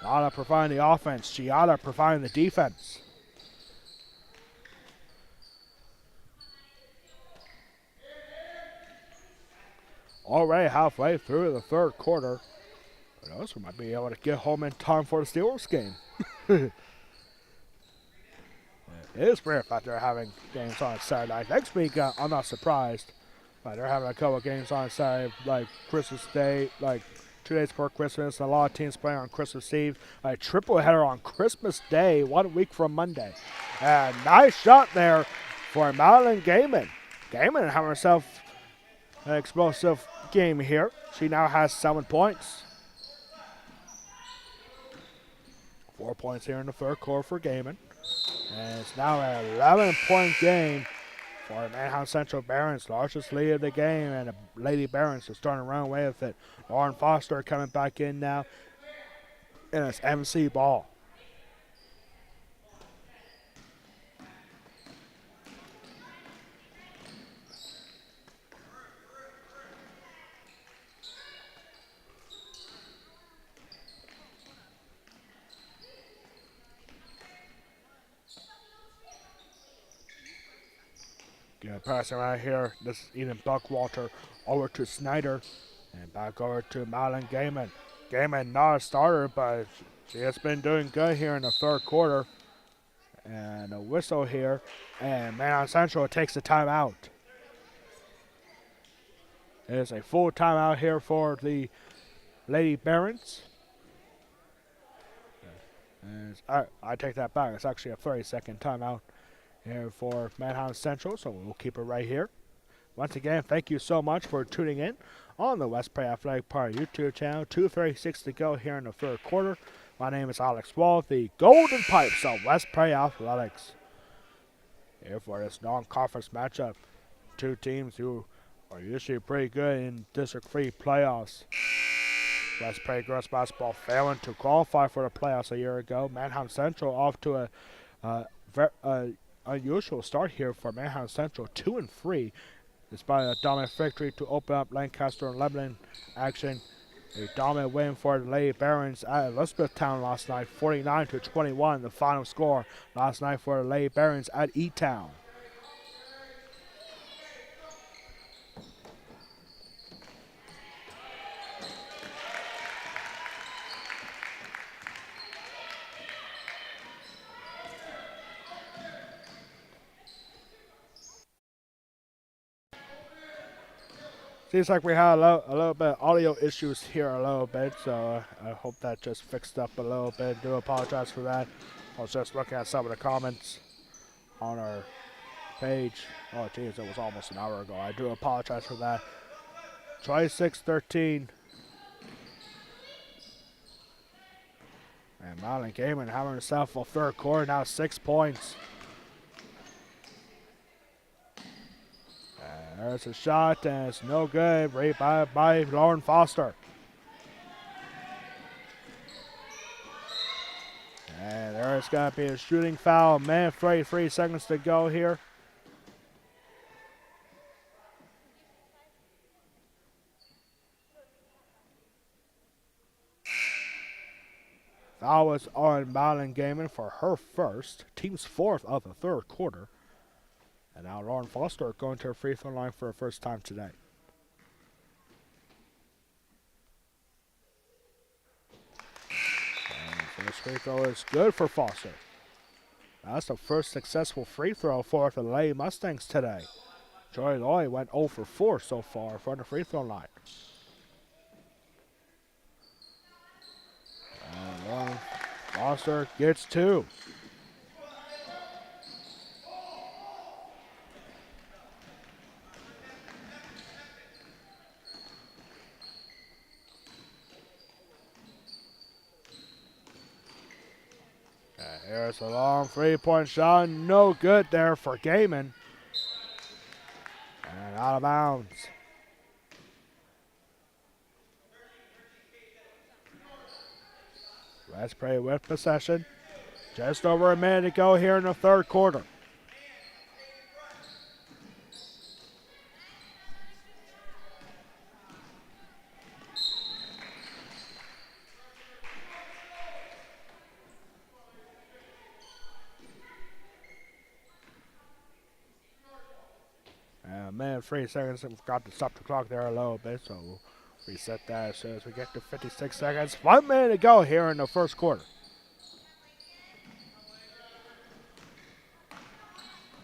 Lila providing the offense, Gianna providing the defense. Already halfway through the third quarter. Who knows, we might be able to get home in time for the Steelers game. It is weird that they're having games on Saturday. Next week, I'm not surprised. But they're having a couple of games on Saturday, like Christmas Day, like 2 days before Christmas. A lot of teams playing on Christmas Eve. A triple header on Christmas Day, 1 week from Monday. And nice shot there for Madeline Gaiman. Gaiman having herself an explosive game here. She now has 7 points. 4 points here in the third quarter for Gaiman. And it's now an 11-point game for Manheim Central Barons, largest lead of the game, and the Lady Barons are starting to run away with it. Lauren Foster coming back in now, and it's MC ball. Gonna pass around here. This is Eden Buckwalter over to Snyder. And back over to Madeline Gaiman. Gaiman not a starter, but she has been doing good here in the third quarter. And a whistle here. And Manheim Central takes the timeout. It is a full timeout here for the Lady Barons. And I take that back. It's actually a 30-second timeout here for Manheim Central, so we'll keep it right here. Once again, thank you so much for tuning in on the West Prairie Athletic Park YouTube channel. 2:36 to go here in the third quarter. My name is Alex Wall, the Golden Pipes of West Prairie Athletics. Here for this non-conference matchup. Two teams who are usually pretty good in District 3 playoffs. West Prairie girls basketball failing to qualify for the playoffs a year ago. Manheim Central off to a unusual start here for Manheim Central, 2-3. Despite a dominant victory to open up Lancaster and Lebanon action, a dominant win for the Lady Barons at Elizabethtown last night, 49-21, the final score last night for the Lady Barons at E-Town. Seems like we had a little bit of audio issues here a little bit, so I hope that just fixed up a little bit. Do apologize for that. I was just looking at some of the comments on our page. Oh, geez, it was almost an hour ago. I do apologize for that. 26-13. And Mountain Gaming having himself a third quarter, now 6 points. And there's a shot, and it's no good. Rebound by Lauren Foster. And there's going to be a shooting foul. Man, 33 seconds to go here. Foul was on Mountain Gaming for her first, team's fourth of the third quarter. And now Lauren Foster going to her free throw line for her first time today. And this free throw is good for Foster. That's the first successful free throw for the Lady Mustangs today. Joy Loy went 0 for 4 so far from the free throw line. And Lauren Foster gets 2. Here's a long three-point shot. No good there for Gaiman. And out of bounds. Let's play with possession. Just over a minute to go here in the third quarter. Man, 3 seconds. We've got to stop the clock there a little bit, so we'll reset that as soon as we get to 56 seconds. 1 minute to go here in the first quarter.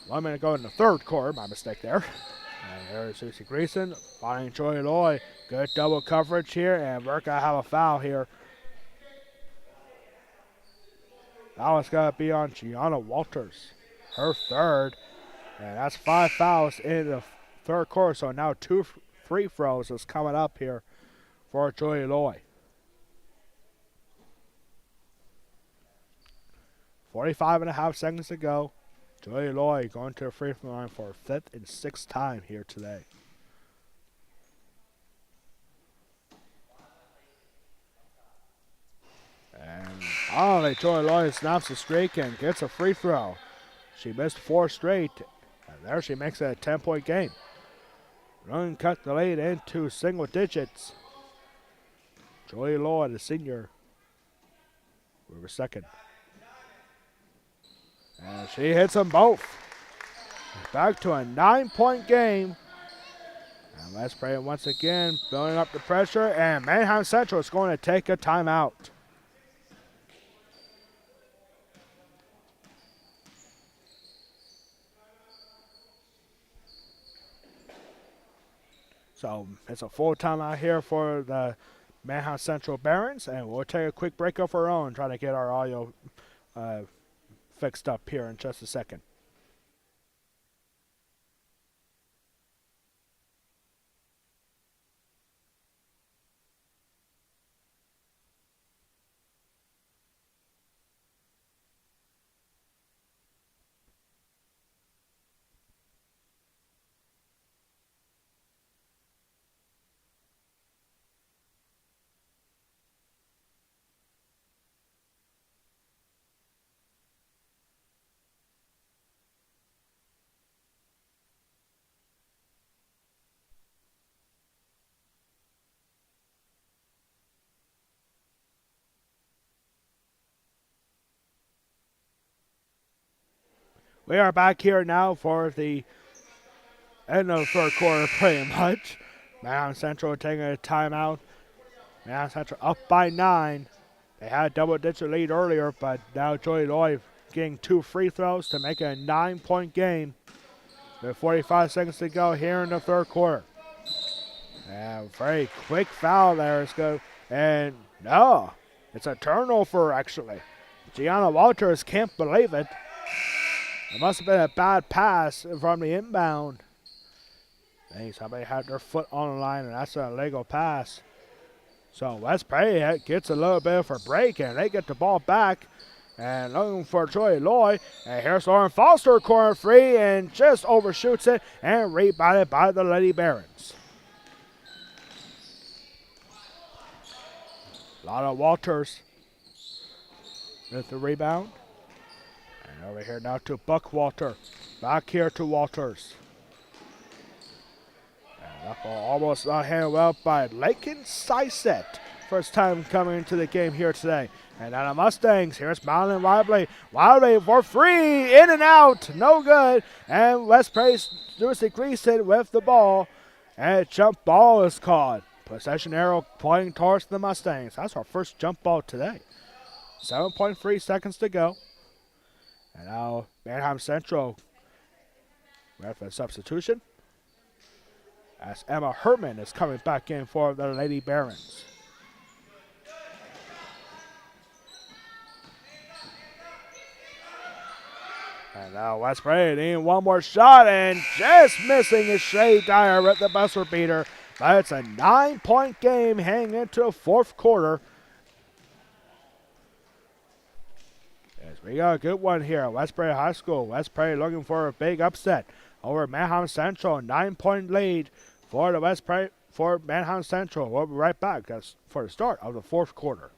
1 minute to go in the third quarter. My mistake there. And there's Susie Greason finding Joy Loy. Good double coverage here, and we're going to have a foul here. That one's going to be on Gianna Walters, her third. And that's 5 fouls in the third quarter, so now 2 free throws is coming up here for Joy Loy. 45.5 seconds to go. Joy Loy going to the free throw line for a 5th and 6th time here today. And finally, Joy Loy snaps the streak and gets a free throw. She missed 4 straight, and there she makes it a 10-point game. Run cut the lead into single digits. Joy Loy, the senior, we were second. And she hits them both. Back to a 9-point game. And let's play it once again, building up the pressure, and Manheim Central is going to take a timeout. So it's a full timeout here for the Manheim Central Barons, and we'll take a quick break of our own, trying to get our audio fixed up here in just a second. We are back here now for the end of the third quarter pretty much. Manheim Central taking a timeout. Manheim Central up by 9. They had a double-digit lead earlier, but now Joey Lloyd getting 2 free throws to make it a 9-point game. With 45 seconds to go here in the third quarter. And very quick foul there. It's good. And no, it's a turnover actually. Gianna Walters can't believe it. It must have been a bad pass from the inbound. Hey, somebody had their foot on the line, and that's an illegal pass. So West Prairie gets a little bit of a break, and they get the ball back. And looking for Joey Lloyd. And here's Lauren Foster, corner free, and just overshoots it and rebounded by the Lady Barons. Lana Walters with the rebound. And over here now to Buck Walter. Back here to Walters. And that ball almost not handled well by Lakin Syset. First time coming into the game here today. And now the Mustangs, here's Madeline Wiley. Wiley for free, in and out, no good. And West Prairie Lucy Gleason with the ball. And a jump ball is caught. Possession arrow pointing towards the Mustangs. That's our first jump ball today. 7.3 seconds to go. And now Manheim Central with a substitution. As Emma Herman is coming back in for the Lady Barons. And now West Prairie needing one more shot and just missing is Shay Dyer with the buzzer beater. But it's a 9-point game heading into the fourth quarter. Yes, we got a good one here at West Prairie High School. West Prairie looking for a big upset over Manheim Central. 9-point lead for the West Prairie for Manheim Central. We'll be right back. That's for the start of the fourth quarter.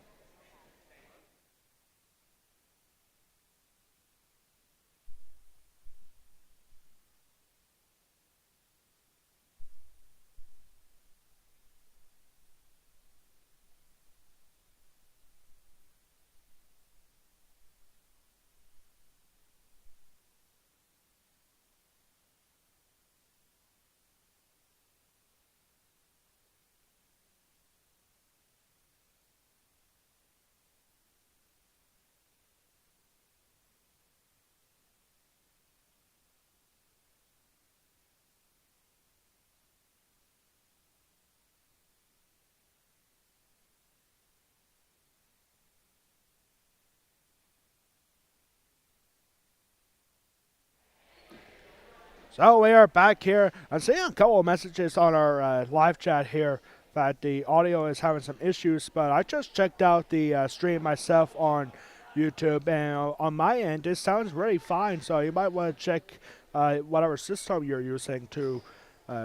So we are back here. I'm seeing a couple of messages on our live chat here that the audio is having some issues, but I just checked out the stream myself on YouTube, and on my end, it sounds really fine. So you might want to check whatever system you're using to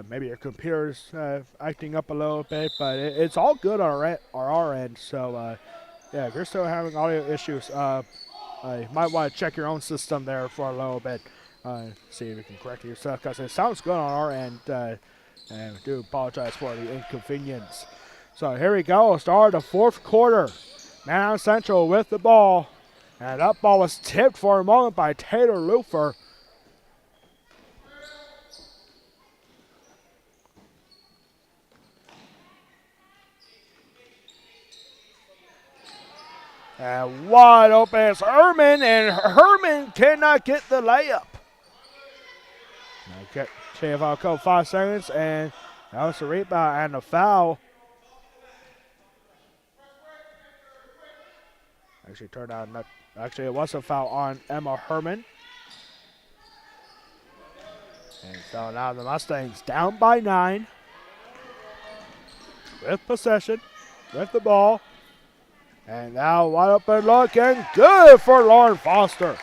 maybe your computer's acting up a little bit, but it's all good on our end. So yeah, if you're still having audio issues, you might want to check your own system there for a little bit. See if you can correct it yourself, because it sounds good on our end, and we do apologize for the inconvenience. So here we go, start of the fourth quarter. Manheim Central with the ball, and that ball was tipped for a moment by Taylor Lufer. And wide open is Herman, and Herman cannot get the layup. Okay, TFL code 5 seconds, and that was the rebound and the foul. Actually, turned out not. Actually, it was a foul on Emma Herman. And so now the Mustangs down by 9 with possession, with the ball. And now wide open look, and good for Lauren Foster.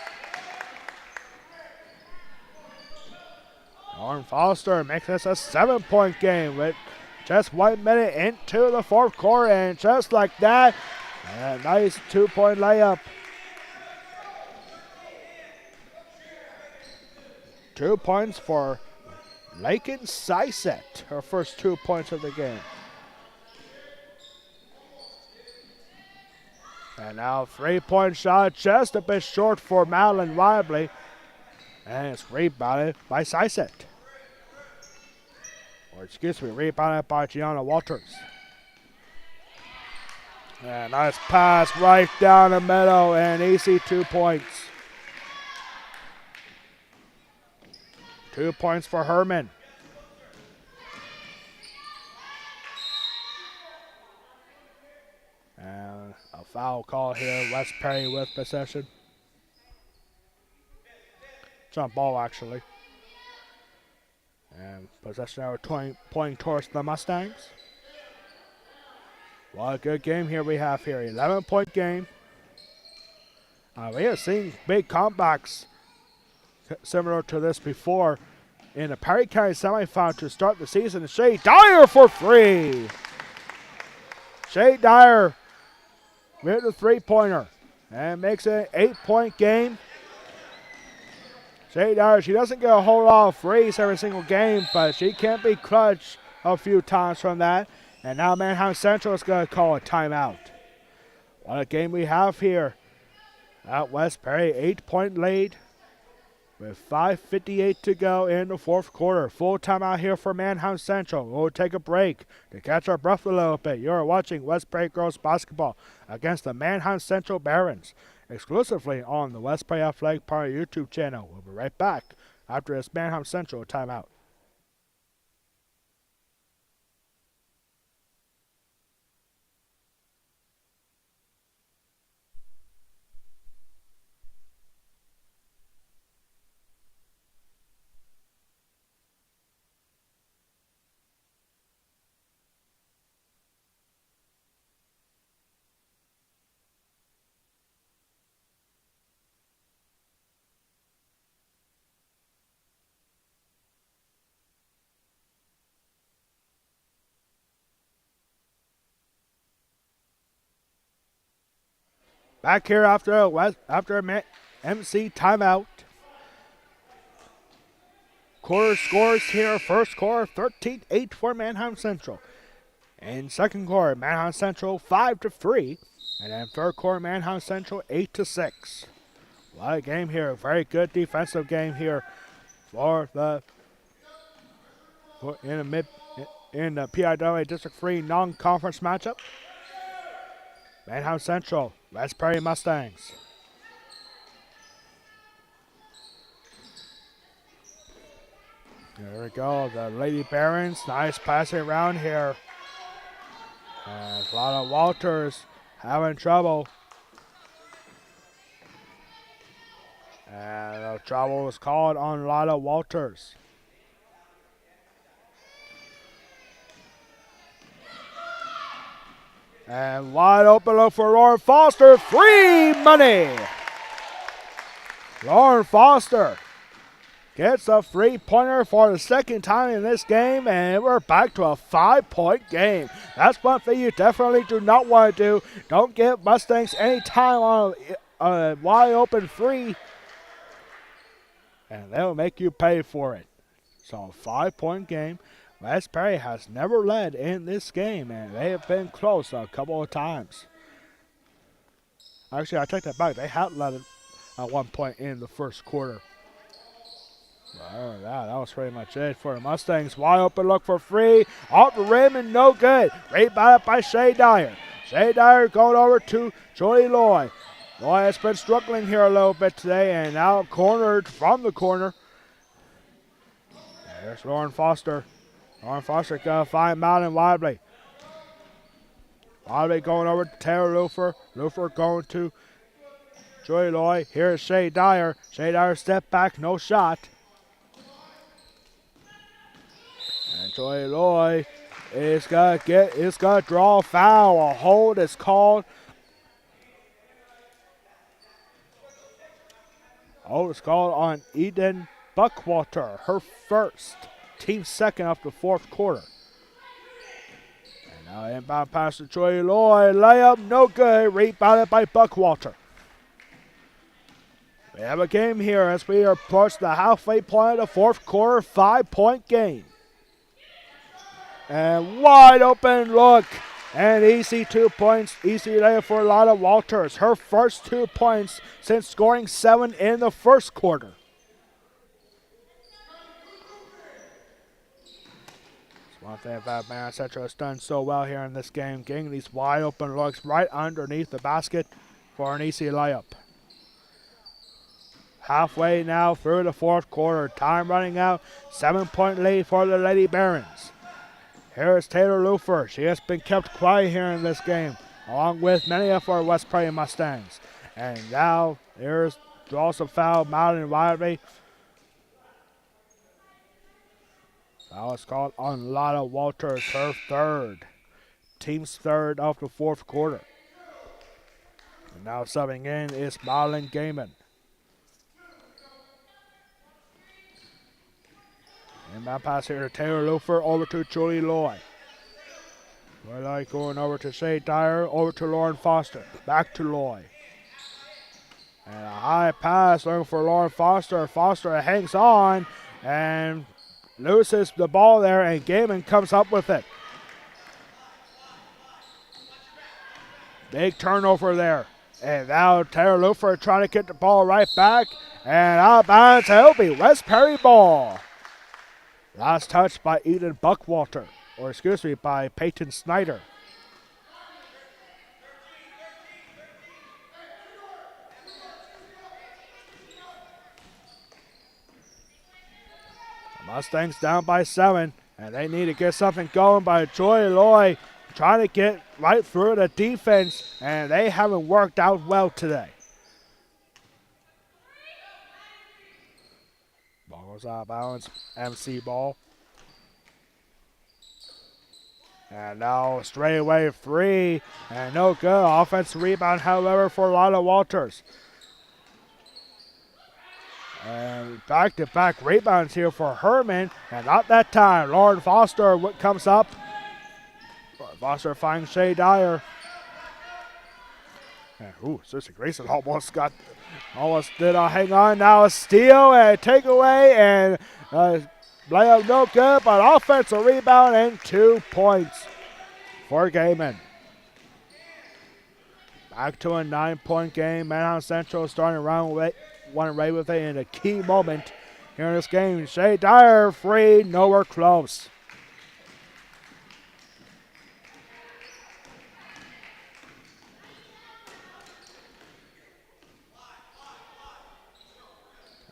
Lauren Foster makes this a 7-point game with just 1 minute into the fourth quarter, and just like that, a nice 2-point layup. 2 points for Lakin Syset, her first 2 points of the game. And now 3-point shot, just a bit short for Madeline Wiley. And it's rebounded by Syset. Or excuse me, rebounded by Gianna Walters. And nice pass right down the middle, and easy 2 points. 2 points for Herman. And a foul call here. West Perry with possession. Jump ball, actually. And possession now pointing towards the Mustangs. What a good game here we have here. 11-point game. We have seen big comebacks similar to this before in the Perry County semifinal to start the season. Shay Dyer for 3. Shay Dyer with the three-pointer and makes it an 8-point game. Shay Dyer, she doesn't get a whole lot of threes every single game, but she can be clutch a few times from that. And now Manheim Central is going to call a timeout. What a game we have here at West Perry. 8-point lead with 5:58 to go in the fourth quarter. Full timeout here for Manheim Central. We'll take a break to catch our breath a little bit. You're watching West Perry Girls Basketball against the Manheim Central Barons exclusively on the West Perry Athletic Party YouTube channel. We'll be right back after this Manheim Central timeout. Back here after MC timeout. Quarter scores here. First quarter, 13-8 for Manheim Central. In second quarter, Manheim Central 5-3. And then third quarter, Manheim Central 8-6. What a game here. Very good defensive game here for in the PIAA District 3 non-conference matchup. Manheim Central, West Perry Mustangs. There we go, the Lady Barons. Nice passing around here. And a lot of Walters having trouble. And the trouble was called on Lila Walters. And wide open look for Lauren Foster. Free money. Lauren Foster gets a three-pointer for the second time in this game, and we're back to a 5-point game. That's one thing you definitely do not want to do. Don't give Mustangs any time on a wide-open three, and they'll make you pay for it. So a 5-point game. West Perry has never led in this game, and they have been close a couple of times. Actually, I take that back. They have led at one point in the first quarter. That was pretty much it for the Mustangs. Wide open look for free. Off the rim and no good. Rebounded by Shay Dyer. Shay Dyer going over to Joey Loy. Loy has been struggling here a little bit today and now cornered from the corner. There's Lauren Foster. Lauren Foster going to find Mountain Lively. Lively going over to Taylor Lufer. Lufer going to Joey Loy. Here's Shay Dyer. Shay Dyer step back, no shot. And Joey Loy is gonna draw a foul. A hold is called. Hold is called on Eden Buckwalter, her first. Team second of the fourth quarter. And now inbound pass to Joey Loy. Layup, no good. Rebounded by Buckwalter. We have a game here as we approach the halfway point of the fourth quarter. 5-point game. And wide open look. And easy 2 points. Easy layup for Lila Walters. Her first 2 points since scoring 7 in the first quarter. One thing that Man Central has done so well here in this game, getting these wide open looks right underneath the basket for an easy layup. Halfway now through the fourth quarter, time running out, 7-point lead for the Lady Barons. Here is Taylor Lufer. She has been kept quiet here in this game, along with many of our West Prairie Mustangs. And now here's draws a foul, Madeline Riley. Foul is called on Lotta Walters, her third. Team's third of the fourth quarter. And now subbing in is Madeline Gaiman. And that pass here to Taylor Lufer, over to Julie Loy. Loy going over to Shay Dyer, over to Lauren Foster. Back to Loy. And a high pass looking for Lauren Foster. Foster hangs on and loses the ball there, and Gaiman comes up with it. Big turnover there. And now Taylor Lufer trying to get the ball right back. And out of bounds, it'll be West Perry ball. Last touch by Eden Buckwalter, or excuse me, by Peyton Snyder. The Mustangs down by 7, and they need to get something going by Joy Loy, trying to get right through the defense, and they haven't worked out well today. Ball goes out of bounds, MC ball. And now straight away 3, and no good. Offensive rebound, however, for Lotta Walters. And back-to-back rebounds here for Herman, and not that time. Lauren Foster comes up. Foster finds Shay Dyer. And Susie Grayson almost did hang on. Now a steal and a takeaway, and layup no good, but offensive rebound and 2 points for Gaiman. Back to a 9-point game. Manheim Central starting around one away with it in a key moment here in this game. Shay Dyer free, nowhere close.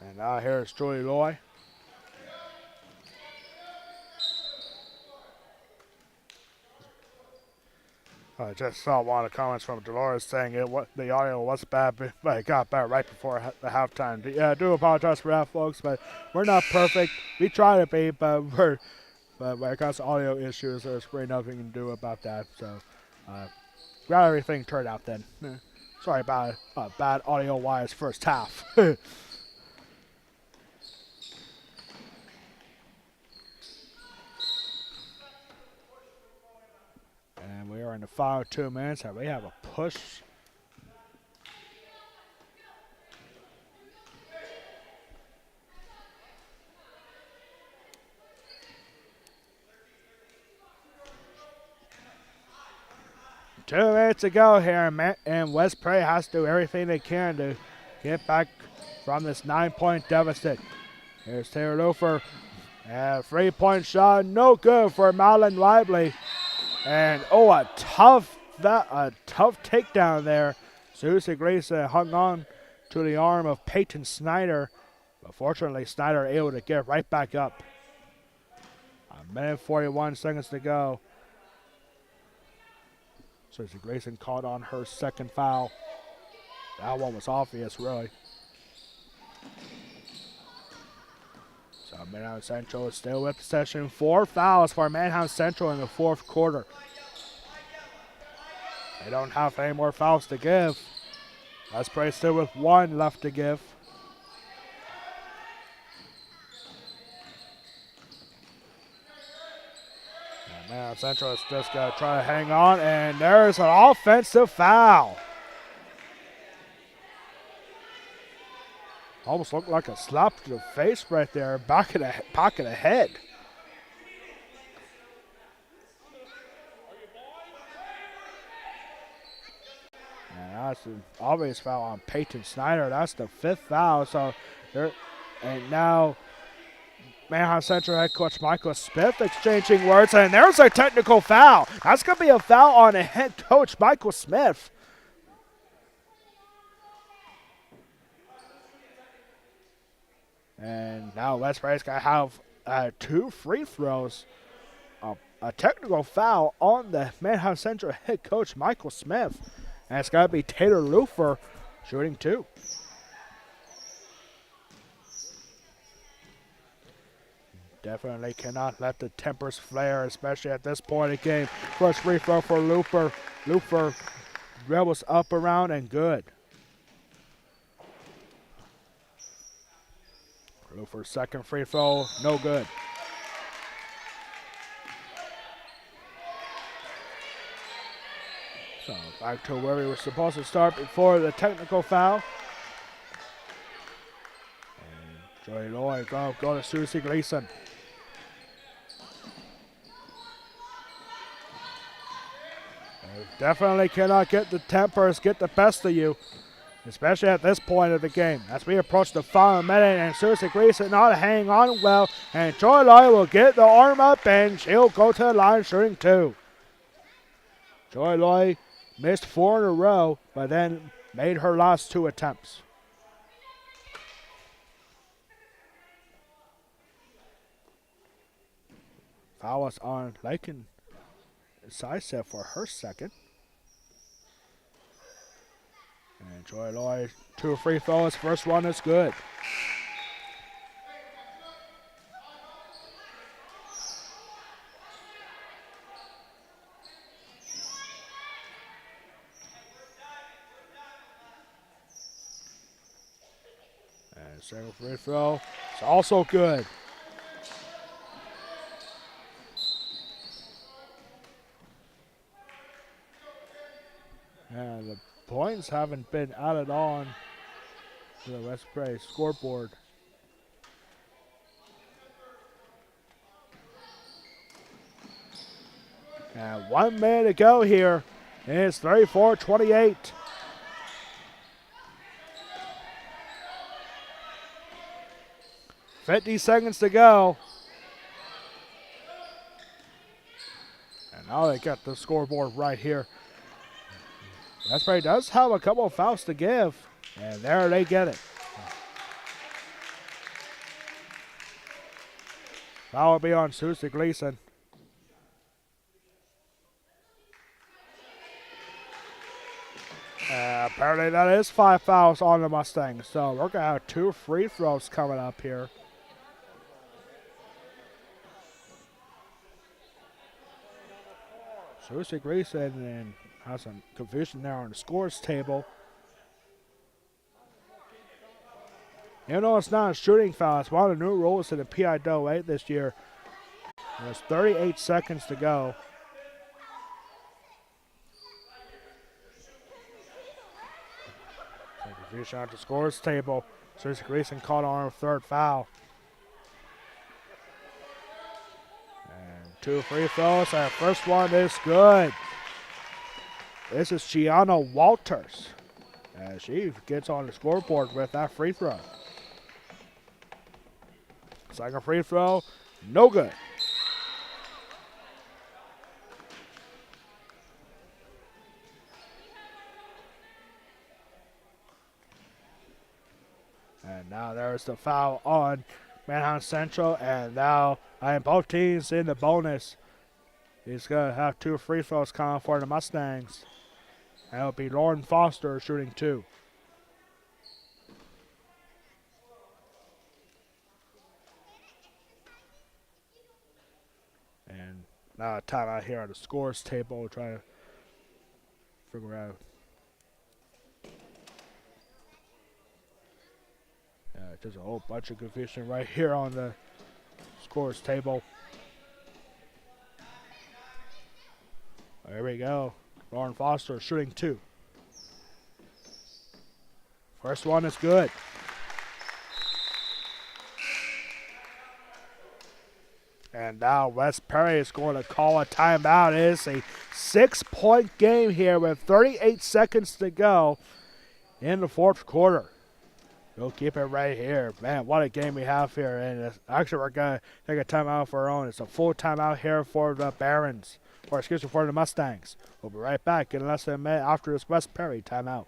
And now here's Julie Loy. I just saw one of the comments from Dolores saying the audio was bad, but it got better right before the halftime. Yeah, I do apologize for that, folks, but we're not perfect. We try to be, but when it comes to audio issues, there's really nothing you can do about that. So, glad everything turned out then. Sorry about bad audio-wise first half. And we are in the final 2 minutes, and we have a push. Two minutes to go here, and West Prairie has to do everything they can to get back from this 9-point deficit. Here's Taylor Lufer. A 3-point shot, no good for Madeline Lively. And a tough takedown there. Susie Grayson hung on to the arm of Peyton Snyder, but fortunately Snyder able to get right back up. 1:41 seconds to go. Susie Grayson caught on her second foul. That one was obvious, really. So Manheim Central is still with possession. 4 fouls for Manheim Central in the fourth quarter. They don't have any more fouls to give. West Prairie still with 1 left to give. And Manheim Central is just going to try to hang on, and there's an offensive foul. Almost looked like a slap to the face right there, back of the head. And that's an obvious foul on Peyton Snyder. That's the 5th foul. So and now Manheim Central head coach Michael Smith exchanging words, and there's a technical foul. That's going to be a foul on head coach Michael Smith. And now West Prairie's going to have 2 free throws. A technical foul on the Manheim Central head coach Michael Smith. And it's going to be Taylor Lufer shooting 2. Definitely cannot let the tempers flare, especially at this point of the game. First free throw for Lufer. Lufer dribbles up, around, and good. Lufer's second free throw, no good. So back to where we were supposed to start before the technical foul. And Joey Lloyd go to Susie Gleason. You definitely cannot get the tempers get the best of you, especially at this point of the game. As we approach the final minute, and Susie Gleason not hanging on well, and Joy Lloyd will get the arm up, and she'll go to the line shooting 2. Joy Lloyd missed 4 in a row, but then made her last 2 attempts. Foul was on Lakin Sisef for her second. And Joy Lloyd, 2 free throws. First one is good. And second free throw is also good. And the points haven't been added on to the West Prairie scoreboard. And 1 minute to go here. It's 34-28. $50 seconds to go. And now they got the scoreboard right here. West Prairie does have a couple of fouls to give, and there they get it. Foul will be on Susie Gleason. Apparently that is 5 fouls on the Mustangs, so we're going to have 2 free throws coming up here. Susie Gleason and has some confusion there on the scores table. Even though it's not a shooting foul, it's one of the new rules in the PIAA this year. There's 38 seconds to go. Some confusion on the scores table. Susie Gleason caught on her 3rd foul. And 2 free throws. Our first one is good. This is Gianna Walters. And she gets on the scoreboard with that free throw. Second free throw, no good. And now there's the foul on Manheim Central, and now both teams in the bonus. He's going to have 2 free throws coming for the Mustangs. And it'll be Lauren Foster shooting 2. And now a timeout here on the scores table, trying to figure out. Just a whole bunch of confusion right here on the scores table. There we go. Lauren Foster shooting 2. First one is good. And now West Prairie is going to call a timeout. It is a 6-point game here with 38 seconds to go in the 4th quarter. We'll keep it right here. Man, what a game we have here. And actually, we're going to take a timeout for our own. It's a full timeout here for the Barons. Or, excuse me, for the Mustangs. We'll be right back in less than a minute after this West Perry timeout.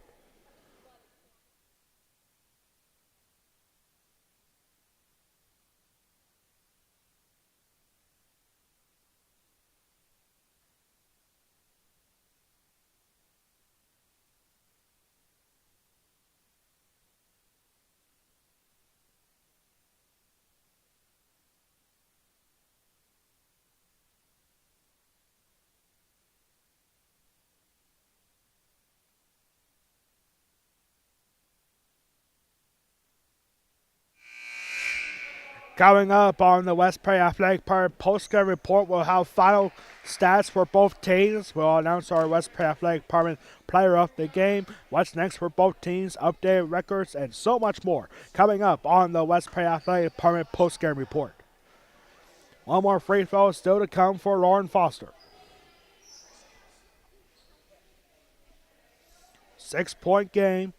Coming up on the West Prairie Athletic Park post-game report, we'll have final stats for both teams. We'll announce our West Prairie Athletic Department player of the game, what's next for both teams, updated records, and so much more. Coming up on the West Prairie Athletic Department post-game report. One more free throw still to come for Lauren Foster. 6-point game.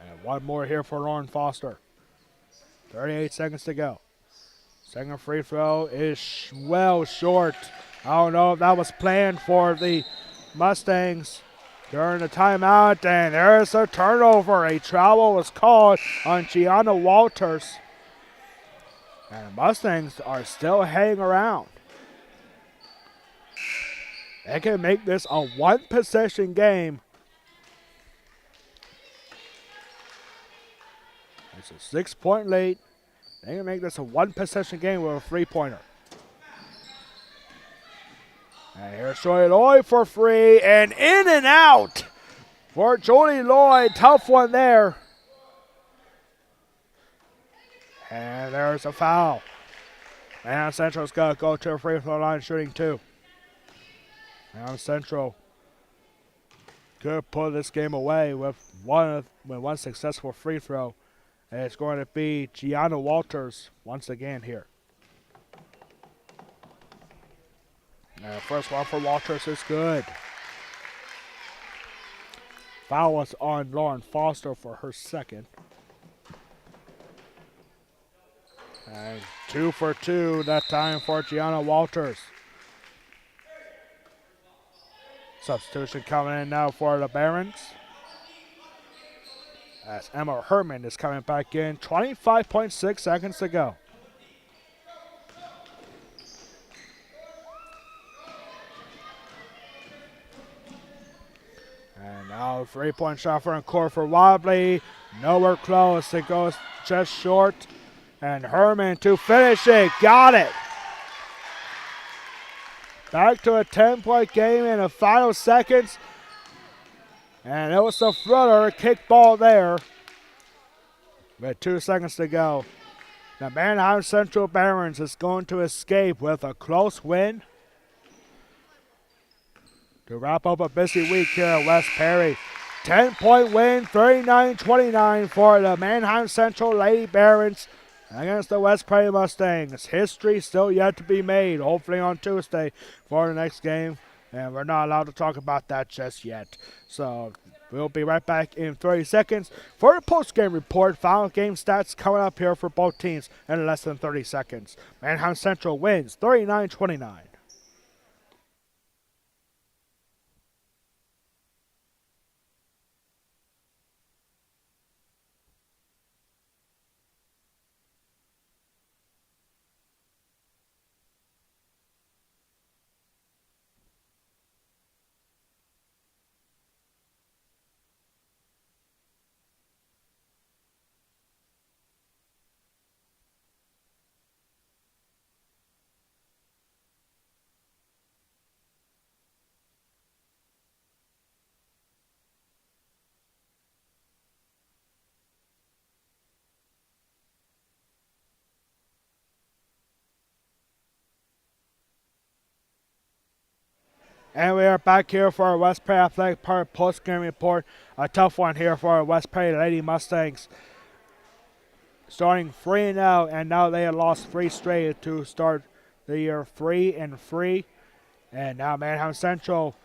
And one more here for Lauren Foster. 38 seconds to go. Second free throw is well short. I don't know if that was planned for the Mustangs during the timeout. And there's a turnover. A travel was called on Gianna Walters. And the Mustangs are still hanging around. They can make this a one-possession game. It's a 6-point lead. They can make this a one-possession game with a three-pointer. And here's Jolie Lloyd for free, and in and out for Jolie Lloyd. Tough one there. And there's a foul. And Central's got to go to the free throw line shooting two. Now Central could put this game away with one successful free throw. And it's going to be Gianna Walters once again here. And the first one for Walters is good. Foul was on Lauren Foster for her second. And 2 for 2 that time for Gianna Walters. Substitution coming in now for the Barons. As Emma Herman is coming back in. 25.6 seconds to go. And now 3-point shot for court for Wobbly. Nowhere close. It goes just short. And Herman to finish it. Got it. Back to a 10-point game in the final seconds. And it was the Thriller kick ball there. With 2 seconds to go. The Manheim Central Barons is going to escape with a close win. To wrap up a busy week here at West Perry. 10-point win, 39-29 for the Manheim Central Lady Barons against the West Prairie Mustangs. History still yet to be made, hopefully on Tuesday for the next game. And we're not allowed to talk about that just yet. So we'll be right back in 30 seconds for the post-game report. Final game stats coming up here for both teams in less than 30 seconds. Manheim Central wins 39-29. And we are back here for our West Prairie Athletic Park post-game report. A tough one here for our West Prairie Lady Mustangs. Starting 3-0, and now they have lost 3 straight to start the year 3-3. And now Manheim Central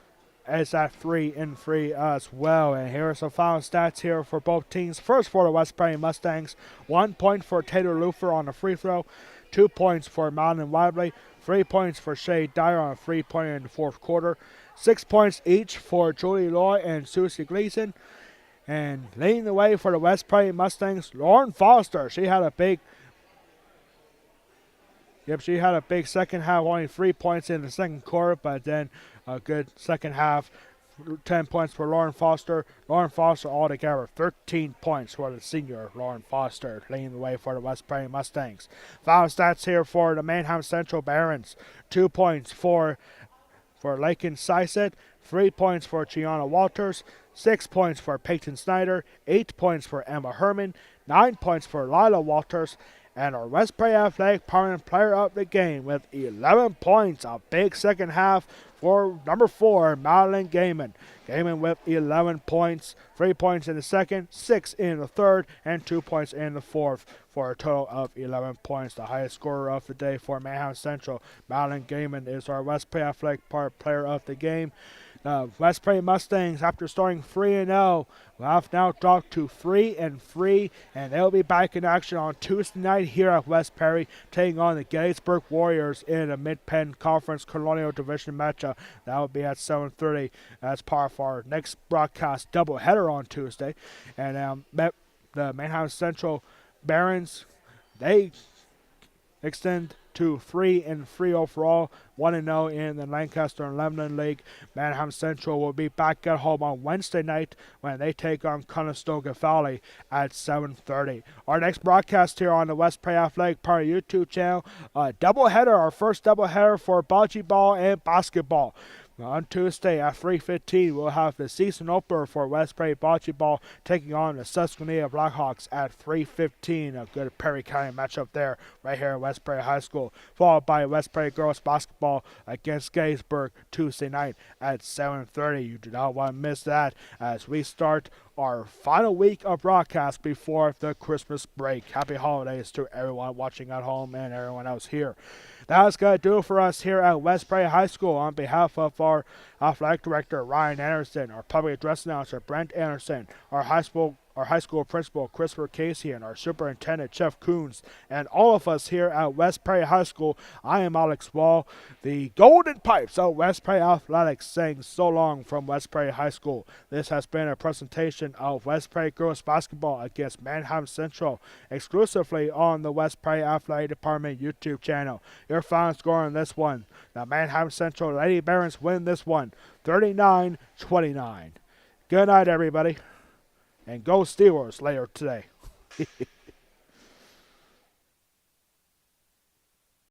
is at 3-3 as well. And here are some final stats here for both teams. First for the West Prairie Mustangs, 1 point for Taylor Lufer on a free throw, 2 points for Madeline Lively, 3 points for Shay Dyer on a 3-pointer in the fourth quarter, 6 points each for Julie Loy and Susie Gleason. And leading the way for the West Prairie Mustangs, Lauren Foster. She had a big second half, only 3 points in the second quarter, but then a good second half. 10 points for Lauren Foster. Lauren Foster altogether 13 points for the senior Lauren Foster, leading the way for the West Prairie Mustangs. Final stats here for the Manheim Central Barons. 2 points for Lakin Syset, 3 points for Gianna Walters, 6 points for Peyton Snyder, 8 points for Emma Herman, 9 points for Lila Walters, and our West Prairie Athletic Permanent Player of the Game with 11 points. A big second half for number 4, Madeline Gaiman. Gaiman with 11 points, 3 points in the second, 6 in the third, and 2 points in the fourth for a total of 11 points. The highest scorer of the day for Manheim Central, Madeline Gaiman, is our West Prairie Athletic Player of the Game. West Prairie Mustangs, after starting 3-0, will have now dropped to 3-3, and they'll be back in action on Tuesday night here at West Prairie, taking on the Gettysburg Warriors in a Mid-Penn Conference Colonial Division matchup. That will be at 7:30 as part of our next broadcast doubleheader on Tuesday. And the Manheim Central Barons, they extend to 3-3 overall, 1-0 in the Lancaster and Lebanon League. Manheim Central will be back at home on Wednesday night when they take on Conestoga Valley at 7:30. Our next broadcast here on the West Prairie Athletic Party YouTube channel, doubleheader, our first doubleheader for bocce ball and basketball. On Tuesday at 3:15, we'll have the season opener for West Prairie Bocce Ball taking on the Susquehanna Blackhawks at 3:15. A good Perry County matchup there, right here at West Prairie High School. Followed by West Prairie Girls Basketball against Gettysburg Tuesday night at 7:30. You do not want to miss that as we start our final week of broadcast before the Christmas break. Happy holidays to everyone watching at home and everyone else here. That's going to do it for us here at West Prairie High School. On behalf of our athletic director, Ryan Anderson, our public address announcer, Brent Anderson, our high school principal, Christopher Casey, and our superintendent, Jeff Coons, and all of us here at West Prairie High School, I am Alex Wall, the Golden Pipes of West Prairie Athletics, saying so long from West Prairie High School. This has been a presentation of West Prairie Girls Basketball against Manheim Central, exclusively on the West Prairie Athletic Department YouTube channel. Your final score on this one: the Manheim Central Lady Barons win this one, 39-29. Good night, everybody. And go Steelers later today.